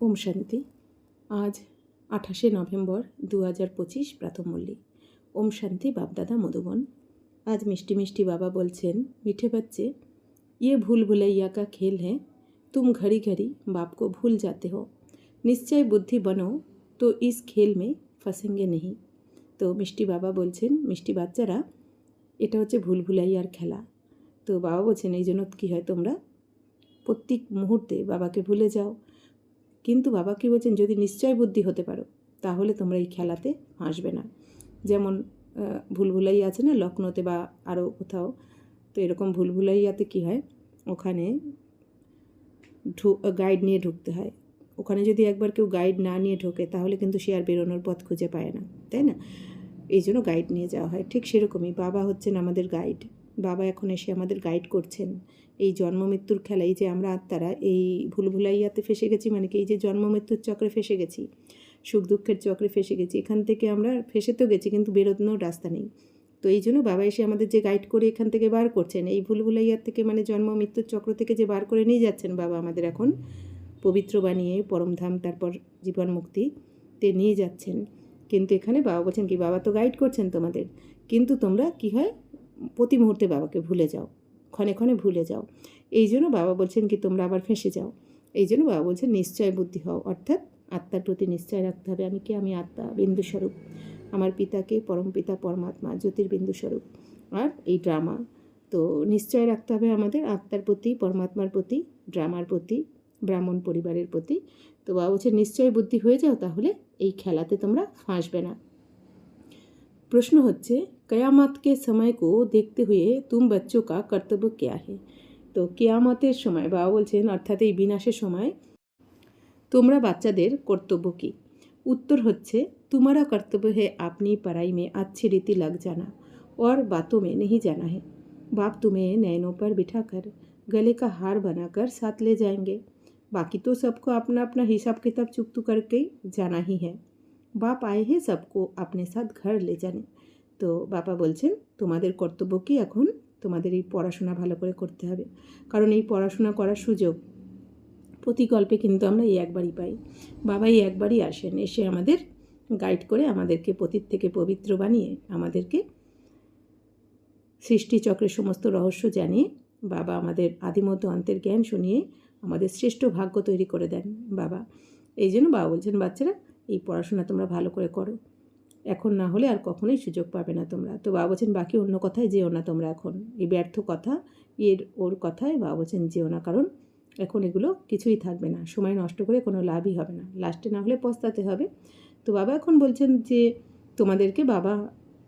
ওম শান্তি। আজ 28শে নভেম্বর 2025 প্রাতঃমল্লী। ওম শান্তি। বাপদাদা মধুবন। आज मिष्टी मिष्टी बाबा बोलছেন, मीठे बच्चे ये भूल भुलैया का खेल है, तुम घड़ी घड़ी बाप को भूल जाते हो, निश्चय बुद्धि बनो तो इस खेल में फंसेंगे नहीं। তো মিষ্টি বাবা বলছেন, মিষ্টি বাচ্চারা, এটা হচ্ছে ভুল ভুলাইয়ার খেলা। তো বাবা বলছেন এই জন্য কী হয়, তোমরা প্রত্যেক মুহূর্তে বাবাকে ভুলে যাও। কিন্তু বাবা কী বলছেন, যদি নিশ্চয় বুদ্ধি হতে পারো তাহলে তোমরা এই খেলাতে হাসবে না। যেমন ভুলভুলাইয়া আছে না লখনৌতে বা আরও কোথাও, তো এরকম ভুলভুলাইয়াতে কী হয়, ওখানে গাইড নিয়ে ঢুকতে হয়। ওখানে যদি একবার কেউ গাইড না নিয়ে ঢোকে তাহলে কিন্তু সে আর বেরোনোর পথ খুঁজে পায় না, তাই না? এই জন্য গাইড নিয়ে যাওয়া হয়। ঠিক সেরকমই বাবা হচ্ছেন আমাদের গাইড। বাবা এখন এসে আমাদের গাইড করছেন। এই জন্ম মৃত্যুর খেলায় যে আমরা আত্মারা এই ভুলভুলাইয়াতে ফেসে গেছি, মানে কি এই যে জন্ম মৃত্যুর চক্রে ফেসে গেছি, সুখ দুঃখের চক্রে ফেসে গেছি, এখান থেকে আমরা ফেসে তো গেছি কিন্তু বেরোনোর রাস্তা নেই। তো এই জন্য বাবা এসে আমাদের যে গাইড করে এখান থেকে বার করছেন, এই ভুলভুলাইয়ার থেকে মানে জন্ম মৃত্যুর চক্র থেকে যে বার করে নিয়ে যাচ্ছেন বাবা আমাদের এখন পবিত্র বানিয়ে পরমধাম, তারপর জীবন মুক্তিতে নিয়ে যাচ্ছেন। কিন্তু এখানে বাবা বলছেন কি, বাবা তো গাইড করছেন তোমাদের, কিন্তু তোমরা কি হয় প্রতি মুহূর্তে বাবাকে ভুলে যাও, ক্ষণে ক্ষণে ভুলে যাও। এই জন্য বাবা বলছেন কি তোমরা আবার ফেঁসে যাও। এই জন্য বাবা বলছেন নিশ্চয় বুদ্ধি হও, অর্থাৎ আত্মার প্রতি নিশ্চয় রাখতে হবে। আমি কে? আমি আত্মা, বিন্দুস্বরূপ। আমার পিতাকে পরম পিতা পরমাত্মা জ্যোতির্বিন্দুস্বরূপ। আর এই ড্রামা, তো নিশ্চয় রাখতে হবে আমাদের আত্মার প্রতি, পরমাত্মার প্রতি, ড্রামার প্রতি, ব্রাহ্মণ পরিবারের প্রতি। তো বাবা বলছে নিশ্চয় বুদ্ধি হয়ে যাও, তাহলে এই খেলাতে তোমরা ফাঁসবে না। প্রশ্ন হচ্ছে, कयामत के समय को देखते हुए तुम बच्चों का कर्तव्य क्या है? তো কেয়ামতের সময় বাবা বলছেন, অর্থাৎ এই বিনাশের সময় তোমরা বাচ্চাদের কর্তব্য কী? उत्तर হচ্ছে, तुम्हारा कर्तव्य है अपनी पढ़ाई में अच्छी रीति लग जाना और बातों में नहीं जाना है। बाप तुम्हें नैनों पर बिठाकर गले का हार बनाकर साथ ले जाएंगे। बाकी तो सबको अपना अपना हिसाब किताब चुकतू करके जाना ही है। बाप आए हैं सबको अपने साथ घर ले जाने। তো বাবা বলছেন তোমাদের কর্তব্য কি? এখন তোমাদের এই পড়াশোনা ভালো করে করতে হবে, কারণ এই পড়াশোনা করার সুযোগ প্রতিকল্পে কিন্তু আমরা এই একবারই পাই। বাবা এই একবারই আসেন, এসে আমাদের গাইড করে আমাদেরকে পতীত থেকে পবিত্র বানিয়ে আমাদেরকে সৃষ্টিচক্রের সমস্ত রহস্য জানিয়ে বাবা আমাদের আদিমধ্য অন্তের জ্ঞান শুনিয়ে আমাদের শ্রেষ্ঠ ভাগ্য তৈরি করে দেন বাবা। এই জন্য বাবা বলছেন বাচ্চারা এই পড়াশোনা তোমরা ভালো করে করো, এখন না হলে আর কখনোই সুযোগ পাবে না তোমরা। তো বাবা বলছেন বাকি অন্য কথায় যেও না তোমরা, এখন এই ব্যর্থ কথা ওর কথায় বাবা বলছেন যেও না, কারণ এখন এগুলো কিছুই থাকবে না, সময় নষ্ট করে কোনো লাভই হবে না, লাস্টে না হলে পস্তাতে হবে। তো বাবা এখন বলছেন যে তোমাদেরকে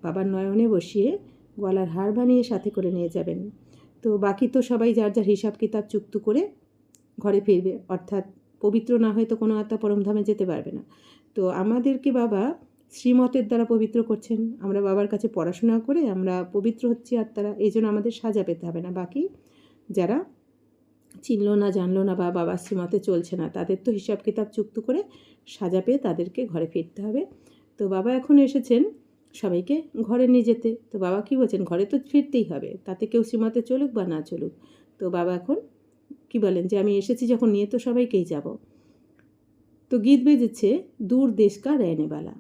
বাবার নয়নে বসিয়ে গলার হার বানিয়ে সাথে করে নিয়ে যাবেন। তো বাকি তো সবাই যার যার হিসাব কিতাব চুক্ত করে ঘরে ফিরবে, অর্থাৎ পবিত্র না হয়ে তো কোনো আত্মা পরমধামে যেতে পারবে না। তো আমাদেরকে বাবা শ্রীমতের দ্বারা পবিত্র করছেন। আমরা বাবার কাছে পড়াশোনা করে আমরা পবিত্র হচ্ছি আত্মারা, এই জন্য আমাদের সাজা পেতে হবে না। বাকি যারা চিনলো না, জানলো না বা বাবার শ্রীমতে চলছে না, তাদের তো হিসাব কিতাব চুক্ত করে সাজা পেয়ে তাদেরকে ঘরে ফিরতে হবে। তো বাবা এখন এসেছেন সবাইকে ঘরে নিয়ে যেতে। তো বাবা কী বলছেন, ঘরে তো ফিরতেই হবে, তাতে কেউ শ্রীমতে চলুক বা না চলুক। তো বাবা এখন কি বলেন যে আমি এসেছি যখন, নিয়ে তো সবাইকেই যাব। তো গীত বেজেছে, दूर देश का रहने वाला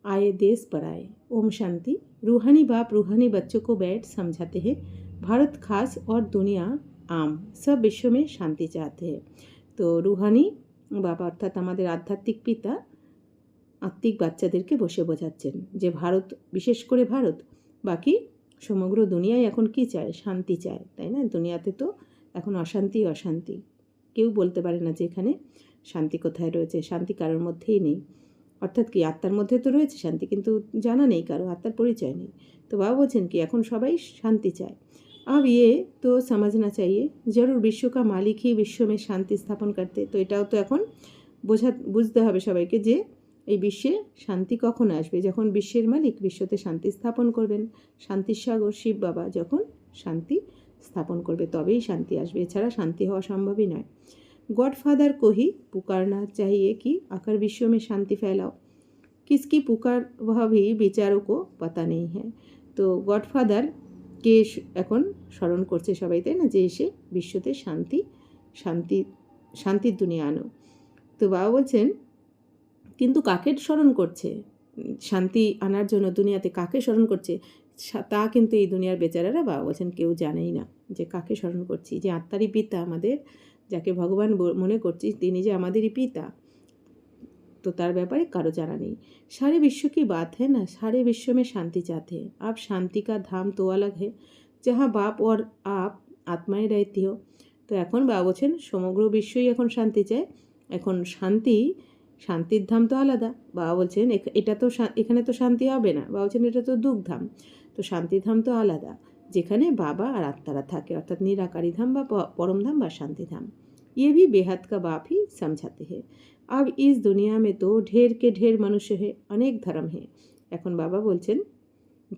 आए देश पर आए। ओम शांति। रूहानी बाप रूहानी बच्चों को बैठ समझाते हैं, भारत खास और दुनिया आम सब विश्व में शांति चाहते हैं। তো রুহানি বাবা অর্থাৎ আমাদের আধ্যাত্মিক পিতা আত্মিক বাচ্চাদেরকে বসে বোঝাচ্ছেন যে ভারত, বিশেষ করে ভারত, বাকি সমগ্র দুনিয়ায় এখন কি চায়? শান্তি চায়, তাই না? দুনিয়াতে তো এখন অশান্তি অশান্তি, কেউ বলতে পারে না যে এখানে শান্তি কোথায় রয়েছে। শান্তি কারোর মধ্যেই নেই, অর্থাৎ কি আত্মার মধ্যে তো রয়েছে শান্তি, কিন্তু জানা নেই কারো, আত্মার পরিচয় নেই। তো বাবা বলছেন কি এখন সবাই শান্তি চায়। अब ये तो समझना चाहिए जरूर विश्व का मालिक ही विश्व में शांति स्थापन करते। তো এটাও তো এখন বুঝতে হবে সবাইকে যে এই বিশ্বে শান্তি কখন আসবে, যখন বিশ্বের মালিক বিশ্বতে শান্তি স্থাপন করবেন। শান্তির সাগর শিব বাবা যখন শান্তি স্থাপন করবে তবেই শান্তি আসবে, এছাড়া শান্তি হওয়া সম্ভবই নয়। गॉडफादर को ही पुकारना चाहिए कि आकर विश्व में शांति फैलाओ। किसकी पुकार वह भी बेचारों को पता नहीं है। तो गॉडफादर কে এখন স্মরণ করছে সবাই, তাই না? যে এসে বিশ্বতে শান্তির দুনিয়া আনো। তো বাবা বলছেন কিন্তু কাকে স্মরণ করছে, শান্তি আনার জন্য দুনিয়াতে কাকে স্মরণ করছে তা কিন্তু এই দুনিয়ার বেচারারা বাবা বলছেন কেউ জানেই না যে কাকে স্মরণ করছি। যে আত্মারই পিতা আমাদের, যাকে ভগবান মনে করছি, তিনি যে আমাদেরই পিতা, तो तार व्यापारे कारो जाना नहीं। सारे विश्व की बात है ना, सारे विश्व में शांति चाहते हैं। आप शांति का धाम तो अलग है, जहाँ बाप और आप आत्माएं रहती हो। तो এখন বাবা বলছেন সমগ্র বিশ্বই এখন শান্তি চায়। এখন শান্তির ধাম তো আলাদা। বাবা বলছেন এটা তো এখানে তো শান্তি হবে না। বাবা বলছেন এটা তো দুঃখ ধাম। তো শান্তির ধাম তো আলাদা, যেখানে বাবা আর আত্মারা থাকে, অর্থাৎ নিরাকারী ধাম বা পরম ধাম বা শান্তি ধাম। ये भी बेहद का बाप ही समझाते हैं। अब इस दुनिया में तो ढेर के ढेर मनुष्य है, अनेक धर्म है। এখন বাবা বলছেন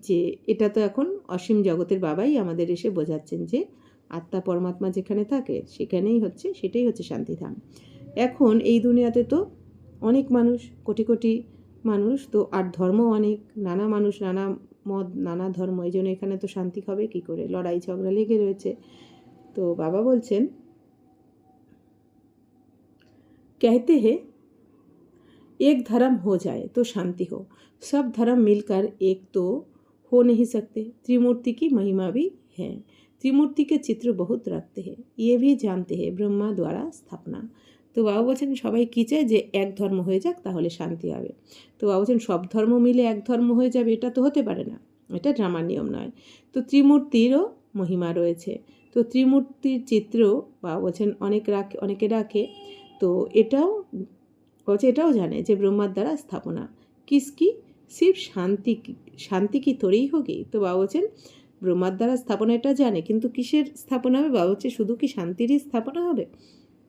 যে এটা তো এখন অসীম জগতের বাবাই আমাদের এসে বোঝাচ্ছেন যে আত্মা পরমাত্মা যেখানে থাকে সেটাই হচ্ছে শান্তিধাম। এখন এই দুনিয়াতে তো অনেক মানুষ, কোটি কোটি মানুষ, তো আর ধর্ম অনেক, নানা মানুষ, নানা মত, নানা ধর্ম, এই জন্য এখানে তো শান্তি হবে কী করে, লড়াই ঝগড়া লেগে রয়েছে। তো বাবা বলছেন कहते हैं एक धर्म हो जाए तो शांति हो, सब धर्म मिलकर एक तो हो नहीं सकते। त्रिमूर्ति की महिमा भी है, त्रिमूर्ति के चित्र बहुत रखते हैं, ये भी जानते हैं ब्रह्मा द्वारा स्थापना। तो বাবা বলছেন সবাই কী চায় যে এক ধর্ম হয়ে যাক তাহলে শান্তি হবে। তো বাবা বলছেন সব ধর্ম মিলে এক ধর্ম হয়ে যাবে এটা তো হতে পারে না, এটা ড্রামার নিয়ম নয়। তো ত্রিমূর্তিরও মহিমা রয়েছে, তো ত্রিমূর্তির চিত্র বাবা বলছেন অনেকে রাখে। तो এটাও জানে যে ব্রহ্মার দ্বারা স্থাপনা কিসকি, সির্ফ শান্তি কি থোড়েই হোগি। তো বাবা বলছেন ব্রহ্মার দ্বারা স্থাপনা এটা জানে, কিন্তু কিসের স্থাপনা হবে? বাবা বলছে শুধু কি শান্তিরই স্থাপনা হবে?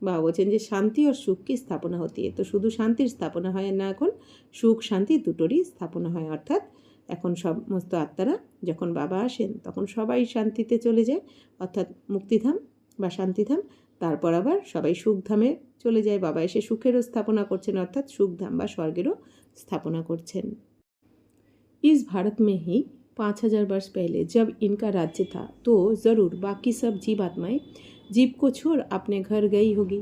বাবা বলছেন যে শান্তি আর সুখ কি স্থাপনা হতে, তো শুধু শান্তির স্থাপনা হয় না, এখন সুখ শান্তি দুটোরই স্থাপনা হয়। অর্থাৎ এখন সমস্ত আত্মারা যখন বাবা আসেন তখন সবাই শান্তিতে চলে যায়, অর্থাৎ মুক্তিধাম বা শান্তিধাম। তারপর আবার সবাই সুখধামে চলে যায়, বাবা এসে সুখেরও স্থাপনা করছেন, অর্থাৎ সুখধাম বা স্বর্গেরও স্থাপনা করছেন। इस भारत में ही 5000 वर्ष पहले जब इनका राज्य था तो ज़रूर बाकी सब जीवात्माएं जीव को छोड़ अपने घर गई होगी।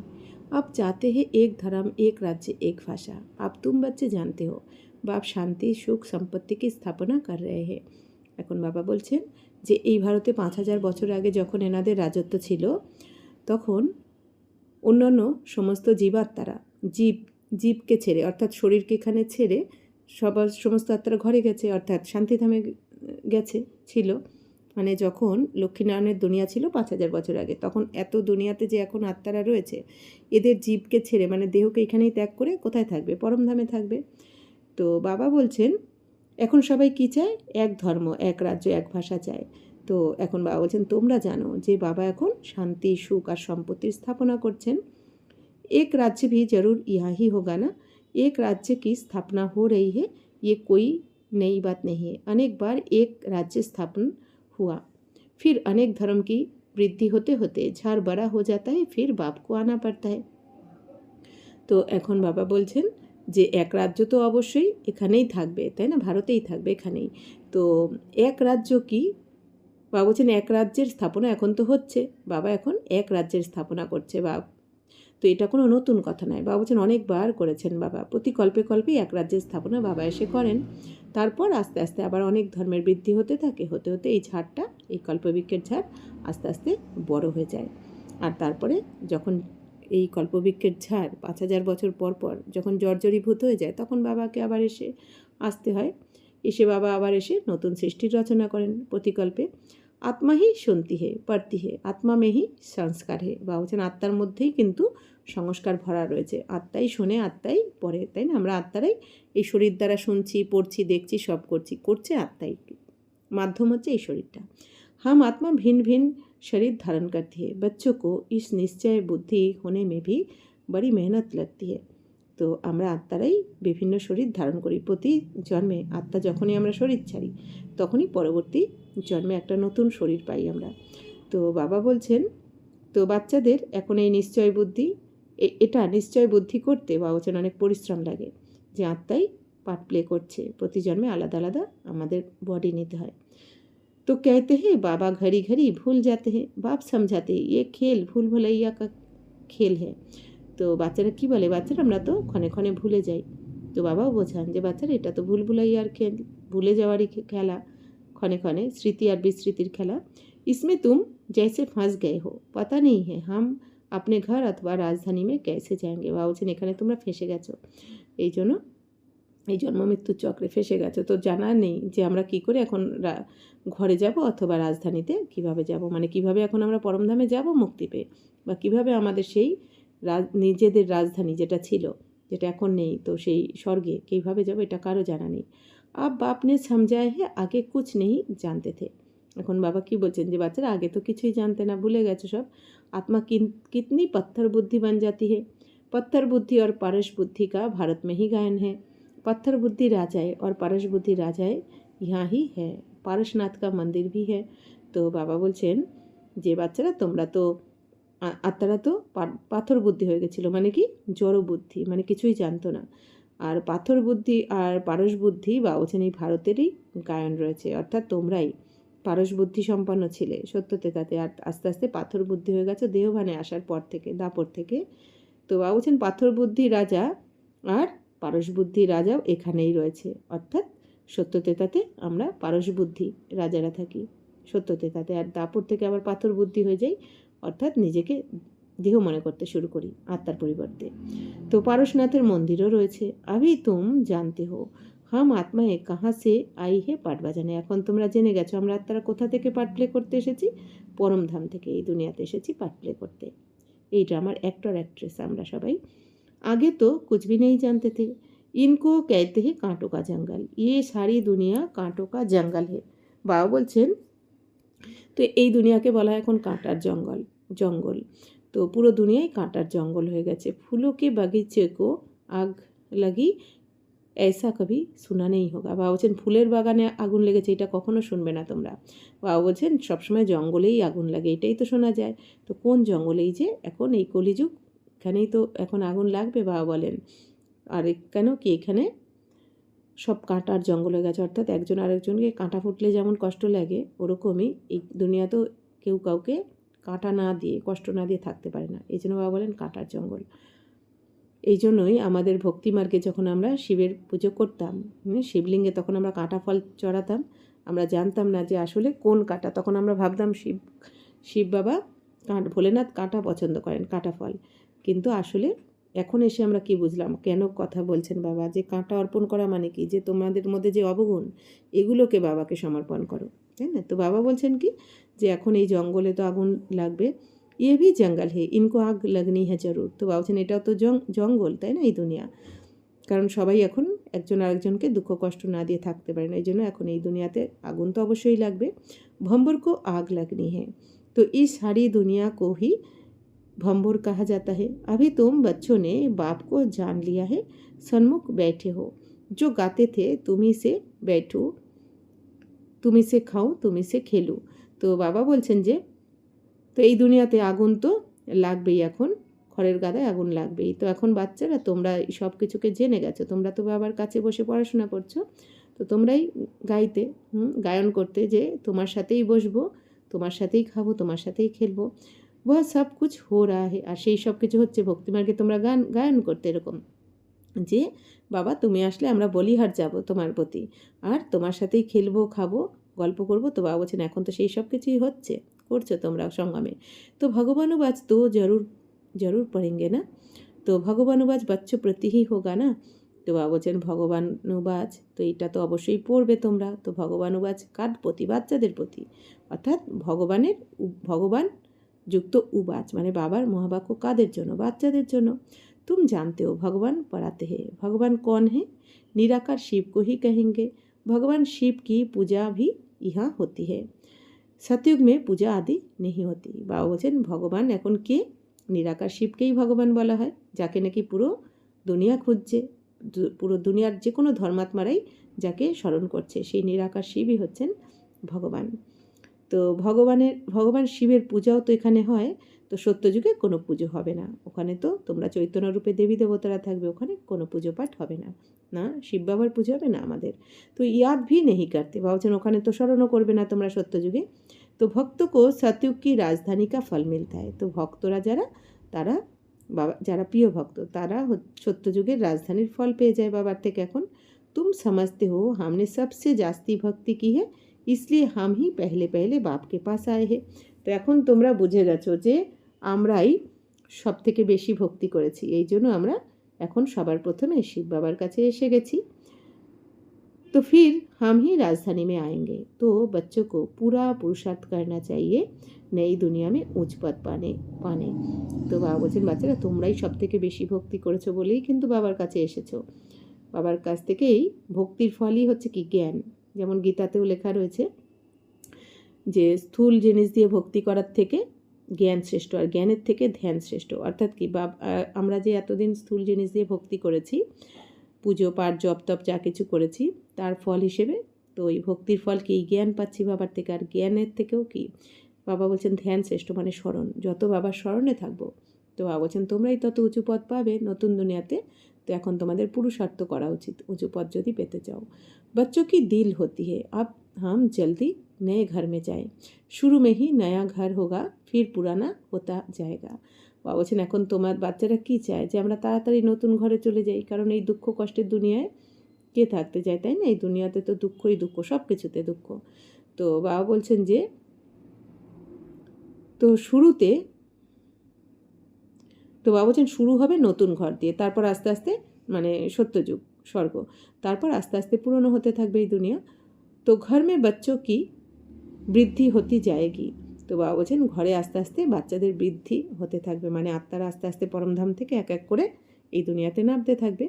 अब चाहते हैं एक धर्म, एक राज्य, एक भाषा। अब तुम बच्चे जानते हो बाप शांति सुख संपत्ति की स्थापना कर रहे हैं। এখন বাবা বলছেন যে এই ভারতে 5000 বছর আগে যখন এনাদের রাজত্ব ছিল তখন অন্যান্য সমস্ত জীবাত্মারা জীবকে ছেড়ে, অর্থাৎ শরীরকে এখানে ছেড়ে সমস্ত আত্মারা ঘরে গেছে, অর্থাৎ শান্তিধামে ছিল। মানে যখন লক্ষ্মীনারায়ণের দুনিয়া ছিল 5000 বছর আগে, তখন এত দুনিয়াতে যে এখন আত্মারা রয়েছে এদের জীবকে ছেড়ে, মানে দেহকে এখানেই ত্যাগ করে কোথায় থাকবে? পরমধামে থাকবে। তো বাবা বলছেন এখন সবাই কী চায়? এক ধর্ম, এক রাজ্য, এক ভাষা চায়। তো এখন বাবা বলছেন তোমরা জানো যে বাবা এখন শান্তি সুখ আর সম্পত্তির স্থাপনা করছেন। एक राज्य भी जरूर यहाँ ही होगा ना, एक राज्य की स्थापना हो रही है, ये कोई नई बात नहीं है। अनेक बार एक राज्य स्थापन हुआ, फिर अनेक धर्म की वृद्धि होते होते झाड़ बड़ा हो जाता है, फिर बाप को आना पड़ता है। तो এখন বাবা বলছেন যে এক রাজ্য তো অবশ্যই এখানেই থাকবে, তাই না, ভারতেই থাকবে এখানেই। তো এক রাজ্য কি, বাবা বলছেন এক রাজ্যের স্থাপনা এখন তো হচ্ছে, বাবা এখন এক রাজ্যের স্থাপনা করছে। বাবা তো এটা কোনো নতুন কথা নয়, বাবা বলছেন অনেকবার করেছেন বাবা, প্রতি কল্পে কল্পেই এক রাজ্যের স্থাপনা বাবা এসে করেন। তারপর আস্তে আস্তে আবার অনেক ধর্মের বৃদ্ধি হতে থাকে, হতে হতে এই ঝাড়টা, এই কল্পবৃক্ষের ঝাড় আস্তে আস্তে বড় হয়ে যায়। আর তারপরে যখন এই কল্পবৃক্ষের ঝাড় 5000 বছর পর পর যখন জর্জরীভূত হয়ে যায় তখন বাবাকে আবার আসতে হয়, বাবা আবার এসে নতুন সৃষ্টির রচনা করেন প্রতিকল্পে। আত্মা হি শুনতি হে পড়তি হে, আত্মা মেহি সংস্কার হে। বা বলছেন আত্মার মধ্যেই কিন্তু সংস্কার ভরা রয়েছে, আত্মাই শোনে আত্মাই পড়ে, তাই না? আমরা আত্মারাই এই শরীর দ্বারা শুনছি পড়ছি দেখছি সব করছে আত্মাই, মাধ্যম হচ্ছে এই শরীরটা। हम आत्मा भिन्न भिन्न शरीर धारण करती है, बच्चों को इस निश्चय बुद्धि होने में भी बड़ी मेहनत लगती है। তো আমরা আত্মারাই বিভিন্ন শরীর ধারণ করি, প্রতি জন্মে আত্মা যখনই আমরা শরীর ছাড়ি তখনই পরবর্তী জন্মে একটা নতুন শরীর পাই আমরা। তো বাবা বলছেন তো বাচ্চাদের এখন এই নিশ্চয় বুদ্ধি, এটা নিশ্চয় বুদ্ধি করতে বাবা বলছেন অনেক পরিশ্রম লাগে, যে আত্মাই পার্ট প্লে করছে, প্রতি জন্মে আলাদা আলাদা আমাদের বডি নিতে হয়। तो कहते हैं बाबा घड़ी घड़ी भूल जाते हैं, बाप समझाते हैं ये खेल भूल भुलैया का खेल है। তো বাচ্চারা কি বলে, বাচ্চারা আমরা তো ক্ষণে ক্ষণে ভুলে যাই। তো বাবাও বোঝান যে বাচ্চারা এটা তো ভুলভুলাইয়ার ভুলে যাওয়ারই খেলা, ক্ষণে ক্ষণে স্মৃতি আর বিস্মৃতির খেলা। इसमें तुम जैसे फंस गए हो, पता नहीं है हम अपने घर अथवा রাজধানী में कैसे जाएंगे। বাবা বলছেন এখানে তোমরা ফেসে গেছো, এই জন্য এই জন্ম মৃত্যুর চক্রে ফেসে গেছো, তো জানা নেই যে আমরা কি করে এখন ঘরে যাব অথবা রাজধানীতে কিভাবে যাব, মানে কিভাবে এখন আমরা পরমধামে যাব মুক্তি পেয়ে, বা কিভাবে আমাদের সেই নিজেদের রাজধানী যেটা ছিল, যেটা এখন নেই, তো সেই স্বর্গে কীভাবে যাব এটা কারো জানা নেই। अब बाप ने समझाया है आगे कुछ नहीं जानते थे। এখন বাবা কি বলছেন যে বাচ্চারা আগে তো কিছুই জানতে না, ভুলে গেছো সব। आत्मा कितनी पत्थर बुद्धि बन जाती है। पत्थर बुद्धि और पारस बुद्धि का भारत में ही गायन है। पत्थर बुद्धि राजाए और पारस बुद्धि राजाए यहाँ ही है। पारसनाथ का मंदिर भी है। তো বাবা বলছেন যে বাচ্চারা তোমরা তো আত্মারা তো পাথর বুদ্ধি হয়ে গেছিলো, মানে কি জড় বুদ্ধি, মানে কিছুই জানতো না। আর পাথর বুদ্ধি আর পারস বুদ্ধি বা বলছেন এই ভারতেরই গায়ন রয়েছে, অর্থাৎ তোমরাই পারস বুদ্ধি সম্পন্ন ছিলে সত্যতে, তাতে আর আস্তে আস্তে পাথর বুদ্ধি হয়ে গেছে দেহভানে আসার পর থেকে, দাপর থেকে। তো বাবা বলছেন পাথর বুদ্ধি রাজা আর পারস বুদ্ধি রাজাও এখানেই রয়েছে, অর্থাৎ সত্যতেতাতে আমরা পারস বুদ্ধি রাজারা থাকি সত্যতেতাতে, আর দাপর থেকে আবার পাথর বুদ্ধি হয়ে যাই, অর্থাৎ নিজেকে দেহ মনে করতে শুরু করি আত্মার পরিবর্তে। তো পারশনাথের মন্দিরও রয়েছে। আভি তুম জানতে হো হাম আত্মায় কাহা সে আই হে পাট বাজানে। এখন তোমরা জেনে গেছো আমরা আত্মারা কোথা থেকে পাট প্লে করতে এসেছি, পরমধাম থেকে এই দুনিয়াতে এসেছি পাট প্লে করতে। এই ড্রামার অ্যাক্টর অ্যাক্ট্রেস আমরা সবাই। আগে তো কুছ ভি নেই জানতে থে। ইনকো कहते हैं कांटों का जंगल, ये सारी दुनिया कांटों का जंगल है। বাবা বলছেন তো এই দুনিয়াকে বলা হয় এখন কাঁটার জঙ্গল। তো পুরো দুনিয়ায় কাঁটার জঙ্গল হয়ে গেছে। ফুलों के বাগিচে কো আগ লাগি ऐसा कभी শোনা নেই হোগা। বাবা বলছেন ফুলের বাগানে আগুন লেগেছে এটা কখনো শুনবে না তোমরা। বাবা বলছেন সবসময় জঙ্গলেই আগুন লাগে এটাই তো শোনা যায়। তো কোন জঙ্গলেই যে এখন এই কলিযুগ, এখানেই তো এখন আগুন লাগবে বাবা বলেন। আর কেন কি এখানে সব কাঁটার জঙ্গল হয়ে গেছে, অর্থাৎ একজন আরেকজনকে কাঁটা ফুটলে যেমন কষ্ট লাগে, ওরকমই এই দুনিয়া তো কেউ কাউকে কাঁটা না দিয়ে কষ্ট না দিয়ে থাকতে পারে না, এই জন্য বাবা বলেন কাঁটার জঙ্গল। এই জন্যই আমাদের ভক্তিমার্গে যখন আমরা শিবের পুজো করতাম, শিবলিঙ্গে তখন আমরা কাঁটা ফল চড়াতাম, আমরা জানতাম না যে আসলে কোন কাঁটা, তখন আমরা ভাবতাম শিব বাবা ভোলেনাথ কাঁটা পছন্দ করেন, কাঁটা ফল, কিন্তু আসলে এখন এসে আমরা কি বুঝলাম কেন কথা বলছেন বাবা যে কাঁটা অর্পণ করা মানে কি, যে তোমাদের মধ্যে যে অবগুণ এগুলোকে বাবাকে সমর্পণ করো, তাই না। তো বাবা বলছেন কি যে এখন এই জঙ্গলে তো আগুন লাগবে, ইয়ে ভি জঙ্গল হে ইনকো আগ লাগনি হ্যাঁ জরুর। তো বাবা বলছেন এটাও তো জঙ্গল, তাই না এই দুনিয়া, কারণ সবাই এখন একজন আরেকজনকে দুঃখ কষ্ট না দিয়ে থাকতে পারে না, এই জন্য এখন এই দুনিয়াতে আগুন তো অবশ্যই লাগবে। ভম্বর কো আগ লাগনি হ্যাঁ, তো এই সারি দুনিয়া কো হি भंभोर कहा जाता है। अभी तुम बच्चों ने बाप को जान लिया है, सन्मुख बैठे हो, जो गाते थे तुम ही से बैठो, तुम ही से खाओ, तुम ही से खेलो। তো বাবা বলছেন যে তো এই দুনিয়াতে আগুন তো লাগবেই, এখন খড়ের গাদায় আগুন লাগবেই। তো এখন বাচ্চারা তোমরা সব কিছুকে জেনে গেছো, তোমরা তো বাবার কাছে বসে পড়াশোনা করছো, তো তোমরাই গাইতে গায়ন করতে যে তোমার সাথেই বসবো, তোমার সাথেই খাবো, তোমার সাথেই খেলবো, ওয়া সব কুছ হো রা হে। আর সেই সব কিছু হচ্ছে ভক্তিমার্গে তোমরা গায়ন করতে এরকম যে বাবা তুমি আসলে আমরা বলিহার যাব তোমার প্রতি, আর তোমার সাথেই খেলবো খাবো গল্প করবো। তো বাবা বলছেন এখন তো সেই সব কিছুই হচ্ছে, করছো তোমরা সঙ্গমে। তো ভগবানুবাজ তো জরুর পড়েঙ্গে না, তো ভগবানুবাজ বাচ্চো প্রতি হি হোগা না। তো বাবা বলছেন ভগবানুবাজ তো এইটা তো অবশ্যই পড়বে তোমরা। তো ভগবানুবাজ কার প্রতি, বাচ্চাদের প্রতি, অর্থাৎ ভগবান যুক্ত উবাচ মানে বাবার মহাবাক্য কাদের জন্য, বাচ্চাদের জন্য। तुम जानते हो भगवान पढ़ाते हैं, भगवान कौन है, निराकार शिव को ही कहेंगे। भगवान शिव की पूजा भी यहाँ होती है, सतयुग में पूजा आदि नहीं होती। बाबा বলছেন ভগবান এখন কে, নিরাকার শিবকেই ভগবান বলা হয়, যাকে নাকি পুরো দুনিয়া খুঁজছে, পুরো দুনিয়ার যে কোনো ধর্মাত্মারাই যাকে স্মরণ করছে, সেই নিরাকার শিবই হচ্ছেন ভগবান। তো ভগবান শিবের পূজাও তো এখানে হয়, তো সত্যযুগে কোনো পুজো হবে না, ওখানে তো তোমরা চৈতন্য রূপে দেবী দেবতারা থাকবে, ওখানে কোনো পুজো পাঠ হবে না, না শিব বাবার পুজো হবে না আমাদের। তো ইয়াদ ভি নেহি করতে, ভাবছেন ওখানে তো স্মরণও করবে না তোমরা সত্যযুগে। তো ভক্তকে সতयुग की राजधानी का फल मिलता है, তো ভক্তরা যারা তারা বাবা যারা প্রিয় ভক্ত তারা সত্যযুগের রাজধানীর ফল পেয়ে যায় বাবার থেকে এখন। तुम समझते हो हमने सबसे जास्ती भक्ति की है इसलिए हम ही पहले पहले बाप के पास आए हैं। তো এখন তোমরা বুঝে গেছো যে আমরাই সব থেকে বেশি ভক্তি করেছি, এই জন্য আমরা এখন সবার প্রথমে শিব বাবার কাছে এসে গেছি। तो फिर हम ही राजधानी में आएंगे। तो बच्चों को पूरा पुरुषार्थ करना चाहिए नई दुनिया में उच्च पद পানে। তো বাবা বলছেন বাচ্চারা তোমরাই সব থেকে বেশি ভক্তি করেছো বলেই কিন্তু বাবার কাছে এসেছো। বাবার কাছ থেকেই ভক্তির ফলই হচ্ছে কি জ্ঞান। যেমন গীতাতেও লেখা রয়েছে যে স্থূল জিনিস দিয়ে ভক্তি করার থেকে জ্ঞান শ্রেষ্ঠ, আর জ্ঞানের থেকে ধ্যান শ্রেষ্ঠ। অর্থাৎ কি আমরা যে এতদিন স্থূল জিনিস দিয়ে ভক্তি করেছি, পুজো পাঠ জপ তপ যা কিছু করেছি তার ফল হিসেবে তো এই ভক্তির ফল কি জ্ঞান পাচ্ছি বাবার থেকে। আর জ্ঞানের থেকেও কি বাবা বলছেন ধ্যান শ্রেষ্ঠ, মানে স্মরণ। যত বাবার স্মরণে থাকবো তো বাবা বলছেন তোমরাই তত উঁচু পদ পাবে নতুন দুনিয়াতে। তো এখন তোমাদের পুরুষার্থ করা উচিত উঁচু পদ যদি পেতে চাও। बच्चों की दिल होती है अब हम जल्दी नए घर में जाएं, शुरू में ही नया घर होगा फिर पुराना होता जाएगा। বাবা বলছেন এখন তোমার বাচ্চারা কি চায় যে আমরা তাড়াতাড়ি নতুন ঘরে চলে যাই, কারণ এই দুঃখ কষ্টের দুনিয়ায় কে থাকতে চায়, তাই না? এই দুনিয়াতে তো দুঃখই দুঃখ, সব কিছুতে দুঃখ। তো বাবা বলছেন যে তো শুরুতে তো বাবা বলছেন শুরু হবে নতুন ঘর দিয়ে, তারপর আস্তে আস্তে মানে সত্যযুগ স্বর্গ, তারপর আস্তে আস্তে পুরনো হতে থাকবে এই দুনিয়া। তো ঘর মে বাচ্চোं की বৃদ্ধি হতে যায়গি। তো বাবা বলছেন ঘরে আস্তে আস্তে বাচ্চাদের বৃদ্ধি হতে থাকবে, মানে আত্মারা আস্তে আস্তে পরমধাম থেকে এক এক করে এই দুনিয়াতে নামতে থাকবে।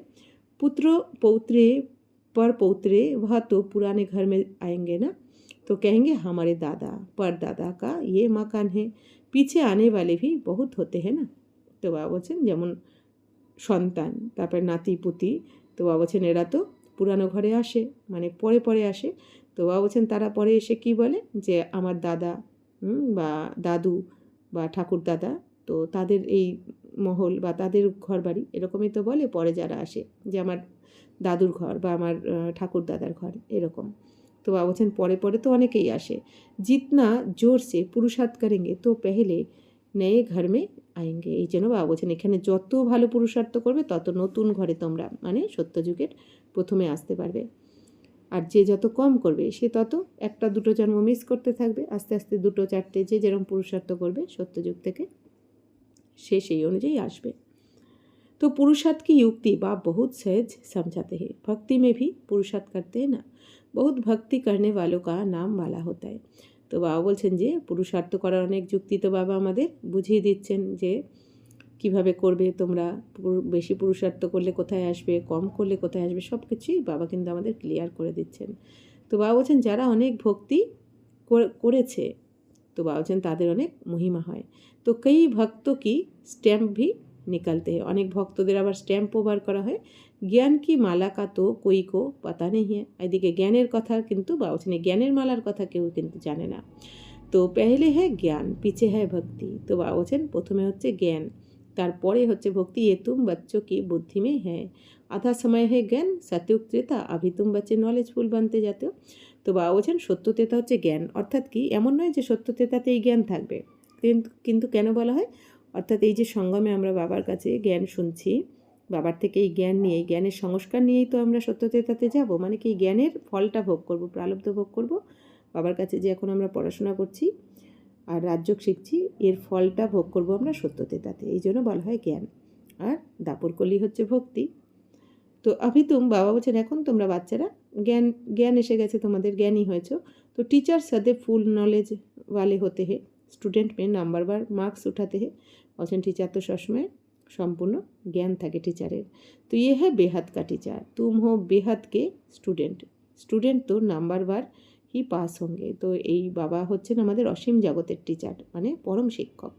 पुत्र पौत्रे पर पौत्रे वह तो पुराने घर में आएंगे ना, तो कहेंगे हमारे दादा परदादा का ये मकान है, पीछे आने वाले भी बहुत होते हैं ना। তো বাবা বলছেন যেমন সন্তান তারপরে নাতি পুতি, তো বাবা বলছেন এরা তো পুরানো ঘরে আসে, মানে পরে পরে আসে। তো বাবা বলছেন তারা পরে এসে কি বলে যে আমার দাদা বা দাদু বা ঠাকুর দাদা, তো তাদের এই মহল বা তাদের ঘর বাড়ি এরকমই তো বলে পরে যারা আসে, যে আমার দাদুর ঘর বা আমার ঠাকুর দাদার ঘর এরকম। তো বাবা বলছেন পরে পরে তো অনেকেই আসে। জিতনা জোর সে পুরুষার্থ করেंगे তো পেহলে নয়ে ঘর মে আয়েঙ্গে। এই জন্য বাবা বলছেন এখানে যত ভালো পুরুষার্থ করবে তত নতুন ঘরে তোমরা মানে সত্যযুগের প্রথমে আসতে পারবে। আর যে যত কম করবে সে তত একটা দুটো জন্ম মিস করতে থাকবে, আস্তে আস্তে দুটো চারটে যে যেরকম পুরুষার্থ করবে সত্যযুগ থেকে সে সেই অনুযায়ী আসবে। तो पुरुषार्थ की युक्ति बाप बहुत सहज समझाते हैं, भक्ति में भी पुरुषार्थ करते हैं ना, बहुत भक्ति करने वालों का नाम वाला होता है। তো বাবা বলছেন যে পুরুষার্থ করার অনেক যুক্তি তো বাবা আমাদের বুঝিয়ে দিচ্ছেন যে কিভাবে করবে তোমরা, বেশি পুরুষার্থ করলে কোথায় আসবে, কম করলে কোথায় আসবে, সব কিছুই বাবা কিন্তু আমাদের ক্লিয়ার করে দিচ্ছেন। তো বাবা বলছেন যারা অনেক ভক্তি করেছে তো বাবা বলছেন তাদের অনেক মহিমা হয়। তো কই ভক্ত কি স্ট্যাম্প ভি নিকালতে হয়, অনেক ভক্তদের আবার স্ট্যাম্পও বার করা হয়। জ্ঞান কি মালা কা তো কই কো পাতা নেই হ্যাঁ, এদিকে জ্ঞানের কথা কিন্তু বাবা বলছেন জ্ঞানের মালার কথা কেউ কিন্তু জানে না। তো পেহলে হ্যাঁ জ্ঞান পিছে হ্যাঁ ভক্তি। তো বাবা বলছেন প্রথমে হচ্ছে জ্ঞান তারপরে হচ্ছে ভক্তি। ये तुम बच्चों की बुद्धि में है, आधा समय है ज्ञान सत्युग त्रेता, अभी तुम बच्चे नॉलेजफुल बनते जाते हो। তো বাবা বলছেন সত্য তেতা হচ্ছে জ্ঞান, অর্থাৎ কি এমন নয় যে সত্য তেতাতেই জ্ঞান থাকবে, কিন্তু কেন বলা হয়, অর্থাৎ এই যে সঙ্গমে আমরা বাবার কাছে জ্ঞান শুনছি, বাবার থেকে এই জ্ঞান নিয়ে এই জ্ঞানের সংস্কার নিয়েই তো আমরা সত্যতেতাতে যাব, মানে কি জ্ঞানের ফলটা ভোগ করব, প্রালব্ধ ভোগ করব। বাবার কাছে যে এখন আমরা পড়াশোনা করছি আর রাজযোগ শিখছি এর ফলটা ভোগ করব আমরা সত্যতেতাতে, এই জন্য বলা হয় জ্ঞান। আর দাপরকলি হচ্ছে ভক্তি। তো अभी तुम বাবা বলছেন এখন তোমরা বাচ্চারা জ্ঞান এসে গেছে, তোমাদের জ্ঞানী হয়েছো। তো टीचर सदैव फुल नॉलेज वाले होते हैं, स्टूडेंट में नंबर बार मार्क्स उठाते हैं। বলছেন টিচার তো সবসময় সম্পূর্ণ জ্ঞান থাকে টিচারের। তো ये है बेहद का टीचर, तुम हो बेहद के স্টুডেন্ট তো নাম্বার বার হি পাস होंगे। তো এই বাবা হচ্ছেন আমাদের অসীম জগতের টিচার, মানে পরম শিক্ষক।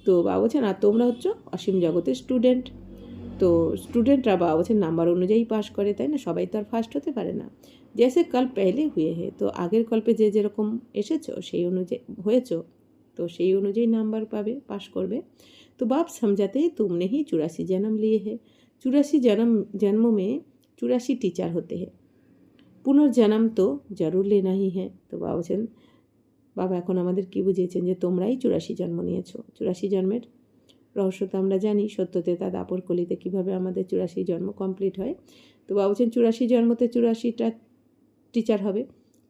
তো বাবা বলছেন আর তোমরা হচ্ছ অসীম জগতের স্টুডেন্ট। তো স্টুডেন্টরা বাবা বলছেন নাম্বার অনুযায়ী পাস করে, তাই না? সবাই তো আর ফার্স্ট হতে পারে না। জেসে কাল পেহলে হুয়ে হে, তো আগের কল্পে যে যেরকম এসেছো সেই অনুযায়ী হয়েছো, তো সেই অনুযায়ী নাম্বার পাবে, পাস করবে। তো বাপ समझाते हैं तुमने ही 84 जन्म लिए है, 84 जन्मों में 84 टीचर होते हैं, पुनर्जन्म तो जरूर लेना ही है। তো বাবা বলছেন বাবা এখন আমাদের কি বুঝিয়েছেন যে তোমরাই 84 জন্ম নিয়েছো, 84 জন্মের রহস্য তো আমরা জানি, সত্যতেতা দাপর কলিতে কীভাবে আমাদের 84 জন্ম কমপ্লিট হয়। তো বাবা বলছেন 84 জন্মতে 84টা টিচার হবে।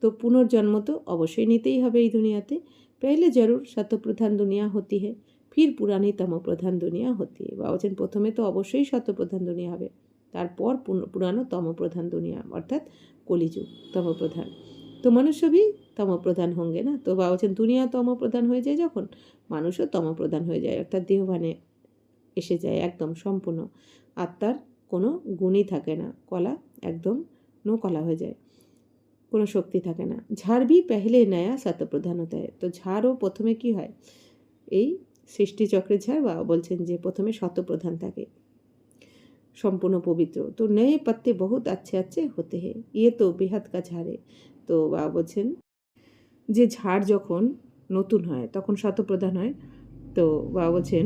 তো পুনর্জন্ম তো অবশ্যই নিতেই হবে এই দুনিয়াতে। पहले जरूर सत्वप्रधान दुनिया होती है, फिर पुरानी तमोप्रधान दुनिया होती है। বাবা বলছেন প্রথমে তো অবশ্যই সত্যপ্রধান দুনিয়া হবে, তারপর পুরানো তমপ্রধান দুনিয়া, অর্থাৎ কলিযুগ তমপ্রধান। তো মনুষ্য भी তমপ্রধান होंगे না। তো বাবা বলছেন দুনিয়া তমপ্রধান হয়ে যায় যখন, মানুষও তমপ্রধান হয়ে যায়, অর্থাৎ দেহভানে এসে যায় একদম সম্পূর্ণ। আত্মার কোনো গুণই থাকে না, কলা একদম নো কলা হয়ে যায়, কোনো শক্তি থাকে না। ঝাড় भी पहले नया सत्वप्रधान होता है। তো ঝাড়ও প্রথমে কি হয়, এই সৃষ্টিচক্রের ঝাড় বাবা বলছেন যে প্রথমে সত্যপ্রধান থাকে, সম্পূর্ণ পবিত্র। তো নয়ে পত্তে বহুত আচ্ছে আচ্ছে হতে হে, ইয়ে তো বেহাত কা ঝাড়ে। তো বাবা বলছেন যে ঝাড় যখন নতুন হয় তখন শতপ্রধান হয়। তো বাবা বলছেন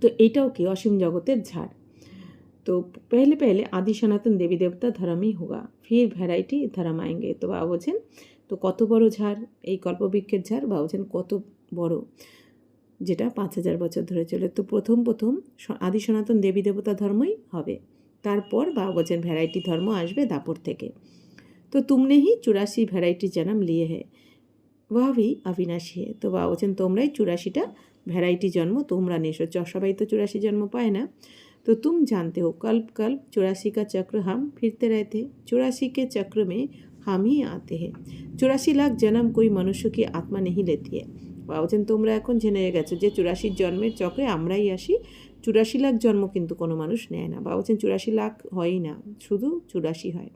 তো এইটাও কি অসীম জগতের ঝাড়। तो पहले पहले आदि सनातन देवी देवता धर्म ही होगा, फिर ভ্যারাইটি ধর্ম आएंगे। তো বাবা বলছেন তো কত বড় ঝাড় এই কল্পবৃক্ষের ঝাড়, বাবা বলছেন কত বড়, যেটা 5000 বছর ধরে চলে। তো প্রথম আদি সনাতন দেবী দেবতা ধর্মই হবে, তারপর বাবা বলছেন ভ্যারাইটি ধর্ম আসবে দাপর থেকে। তো तुमने ही 84 ভ্যারাইটি জন্ম लिए है, वह भी अविनाशी है। তো বাবা বলছেন তোমরাই 84টা ভ্যারাইটি জন্ম তোমরা নিয়েছো, সবাই তো 84 জন্ম পায় না। तो तुम जानते हो कल्प कल्प 84 का चक्र हम फिरते रहते हैं, 84 के चक्र में हम ही आते हैं। 84 लाख जन्म कोई मनुष्य की आत्मा नहीं लेती है। বাবা বলছেন তোমরা এখন জেনে গেছো যে 84 জন্মের চক্রে আমরাই আসি, 84 লাখ জন্ম কিন্তু কোনো মানুষ নেয় না। বাবা বলছেন 84 লাখ হয়ই না, শুধু 84 হয়।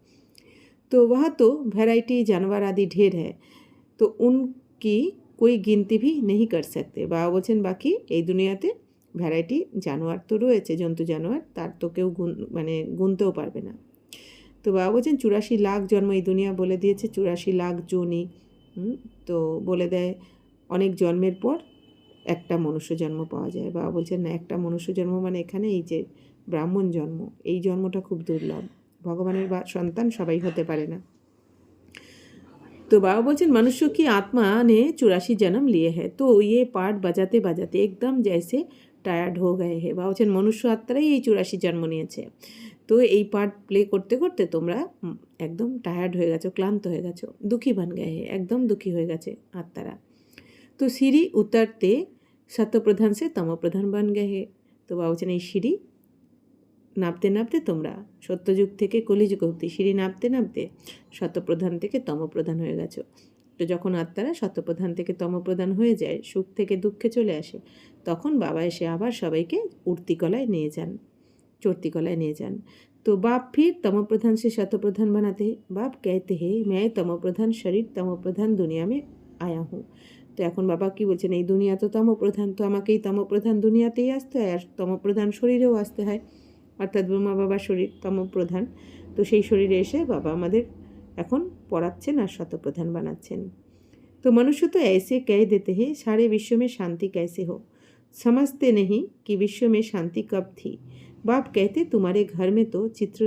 तो वह तो वैरायटी जानवर आदि ढेर है, तो उनकी कोई गिनती भी नहीं कर सकते। বাবা বলছেন বাকি এই দুনিয়াতে ভ্যারাইটি জানোয়ার তো রয়েছে, জন্তু জানোয়ার, তার তো কেউ গুনতেও পারবে না। তো বাবা বলছেন 84 লাখ জন্ম এই দুনিয়া বলে দিয়েছে, 84 লাখ যোনি। তো বলে দেয় অনেক জন্মের পর একটা মনুষ্য জন্ম পাওয়া যায়। বাবা বলছেন না, একটা মনুষ্য জন্ম মানে এখানে এই যে ব্রাহ্মণ জন্ম, এই জন্মটা খুব দুর্লভ, ভগবানের সন্তান সবাই হতে পারে না। तो बाबा बोलছেন मनुष्य की आत्मा ने 84 जन्म लिए हैं, तो ये पार्ट बजाते बजाते एकदम जैसे টায়ার্ড হয়ে গয়ে হে। বাবা বলছেন মনুষ্য আত্মারাই এই 84 জন্ম নিয়েছে। তো এই পার্ট প্লে করতে করতে তোমরা একদম টায়ার্ড হয়ে গেছো, ক্লান্ত হয়ে গেছো, দুঃখী বান গয়ে হে, একদম দুঃখী হয়ে গেছে আত্মারা। তো সিঁড়ি উতারতে সত্যপ্রধান সে তমপ্রধান বান গয়ে হে। তো বাবা বলছেন এই সিঁড়ি নামতে নামতে তোমরা সত্যযুগ থেকে কলিযুগ অবধি সিঁড়ি নামতে নামতে সত্যপ্রধান থেকে তমপ্রধান হয়ে গেছো। তো যখন আত্মারা সত্যপ্রধান থেকে তমপ্রধান হয়ে যায়, সুখ থেকে দুঃখে চলে আসে, তখন বাবা এসে আবার সবাইকে উঠতি কলায় নিয়ে যান, চড়তি কলায় নিয়ে যান। তো বাপ ফির তমপ্রধান সে সত্যপ্রধান বানাতে হে। বাপ कहते हैं मैं তমপ্রধান শরীর তমপ্রধান দুনিয়া में आया हूँ। তো এখন বাবা কি বলছেন, এই দুনিয়া তো তমপ্রধান, তো আমাকে এই তমপ্রধান দুনিয়াতেই আসতে হয়, আর তমপ্রধান শরীরেও আসতে হয়, অর্থাৎ ব্রহ্মা বাবার শরীর তমপ্রধান। তো সেই শরীরে এসে বাবা আমাদের এখন পড়াচ্ছেন আর শতপ্রধান বানাচ্ছেন। तो मनुष्य तो ऐसे कह देते हैं सारे विश्व में शांति कैसे हो, समझते नहीं कि विश्व में शांति कब थी। बाप कहते तुम्हारे घर में तो चित्र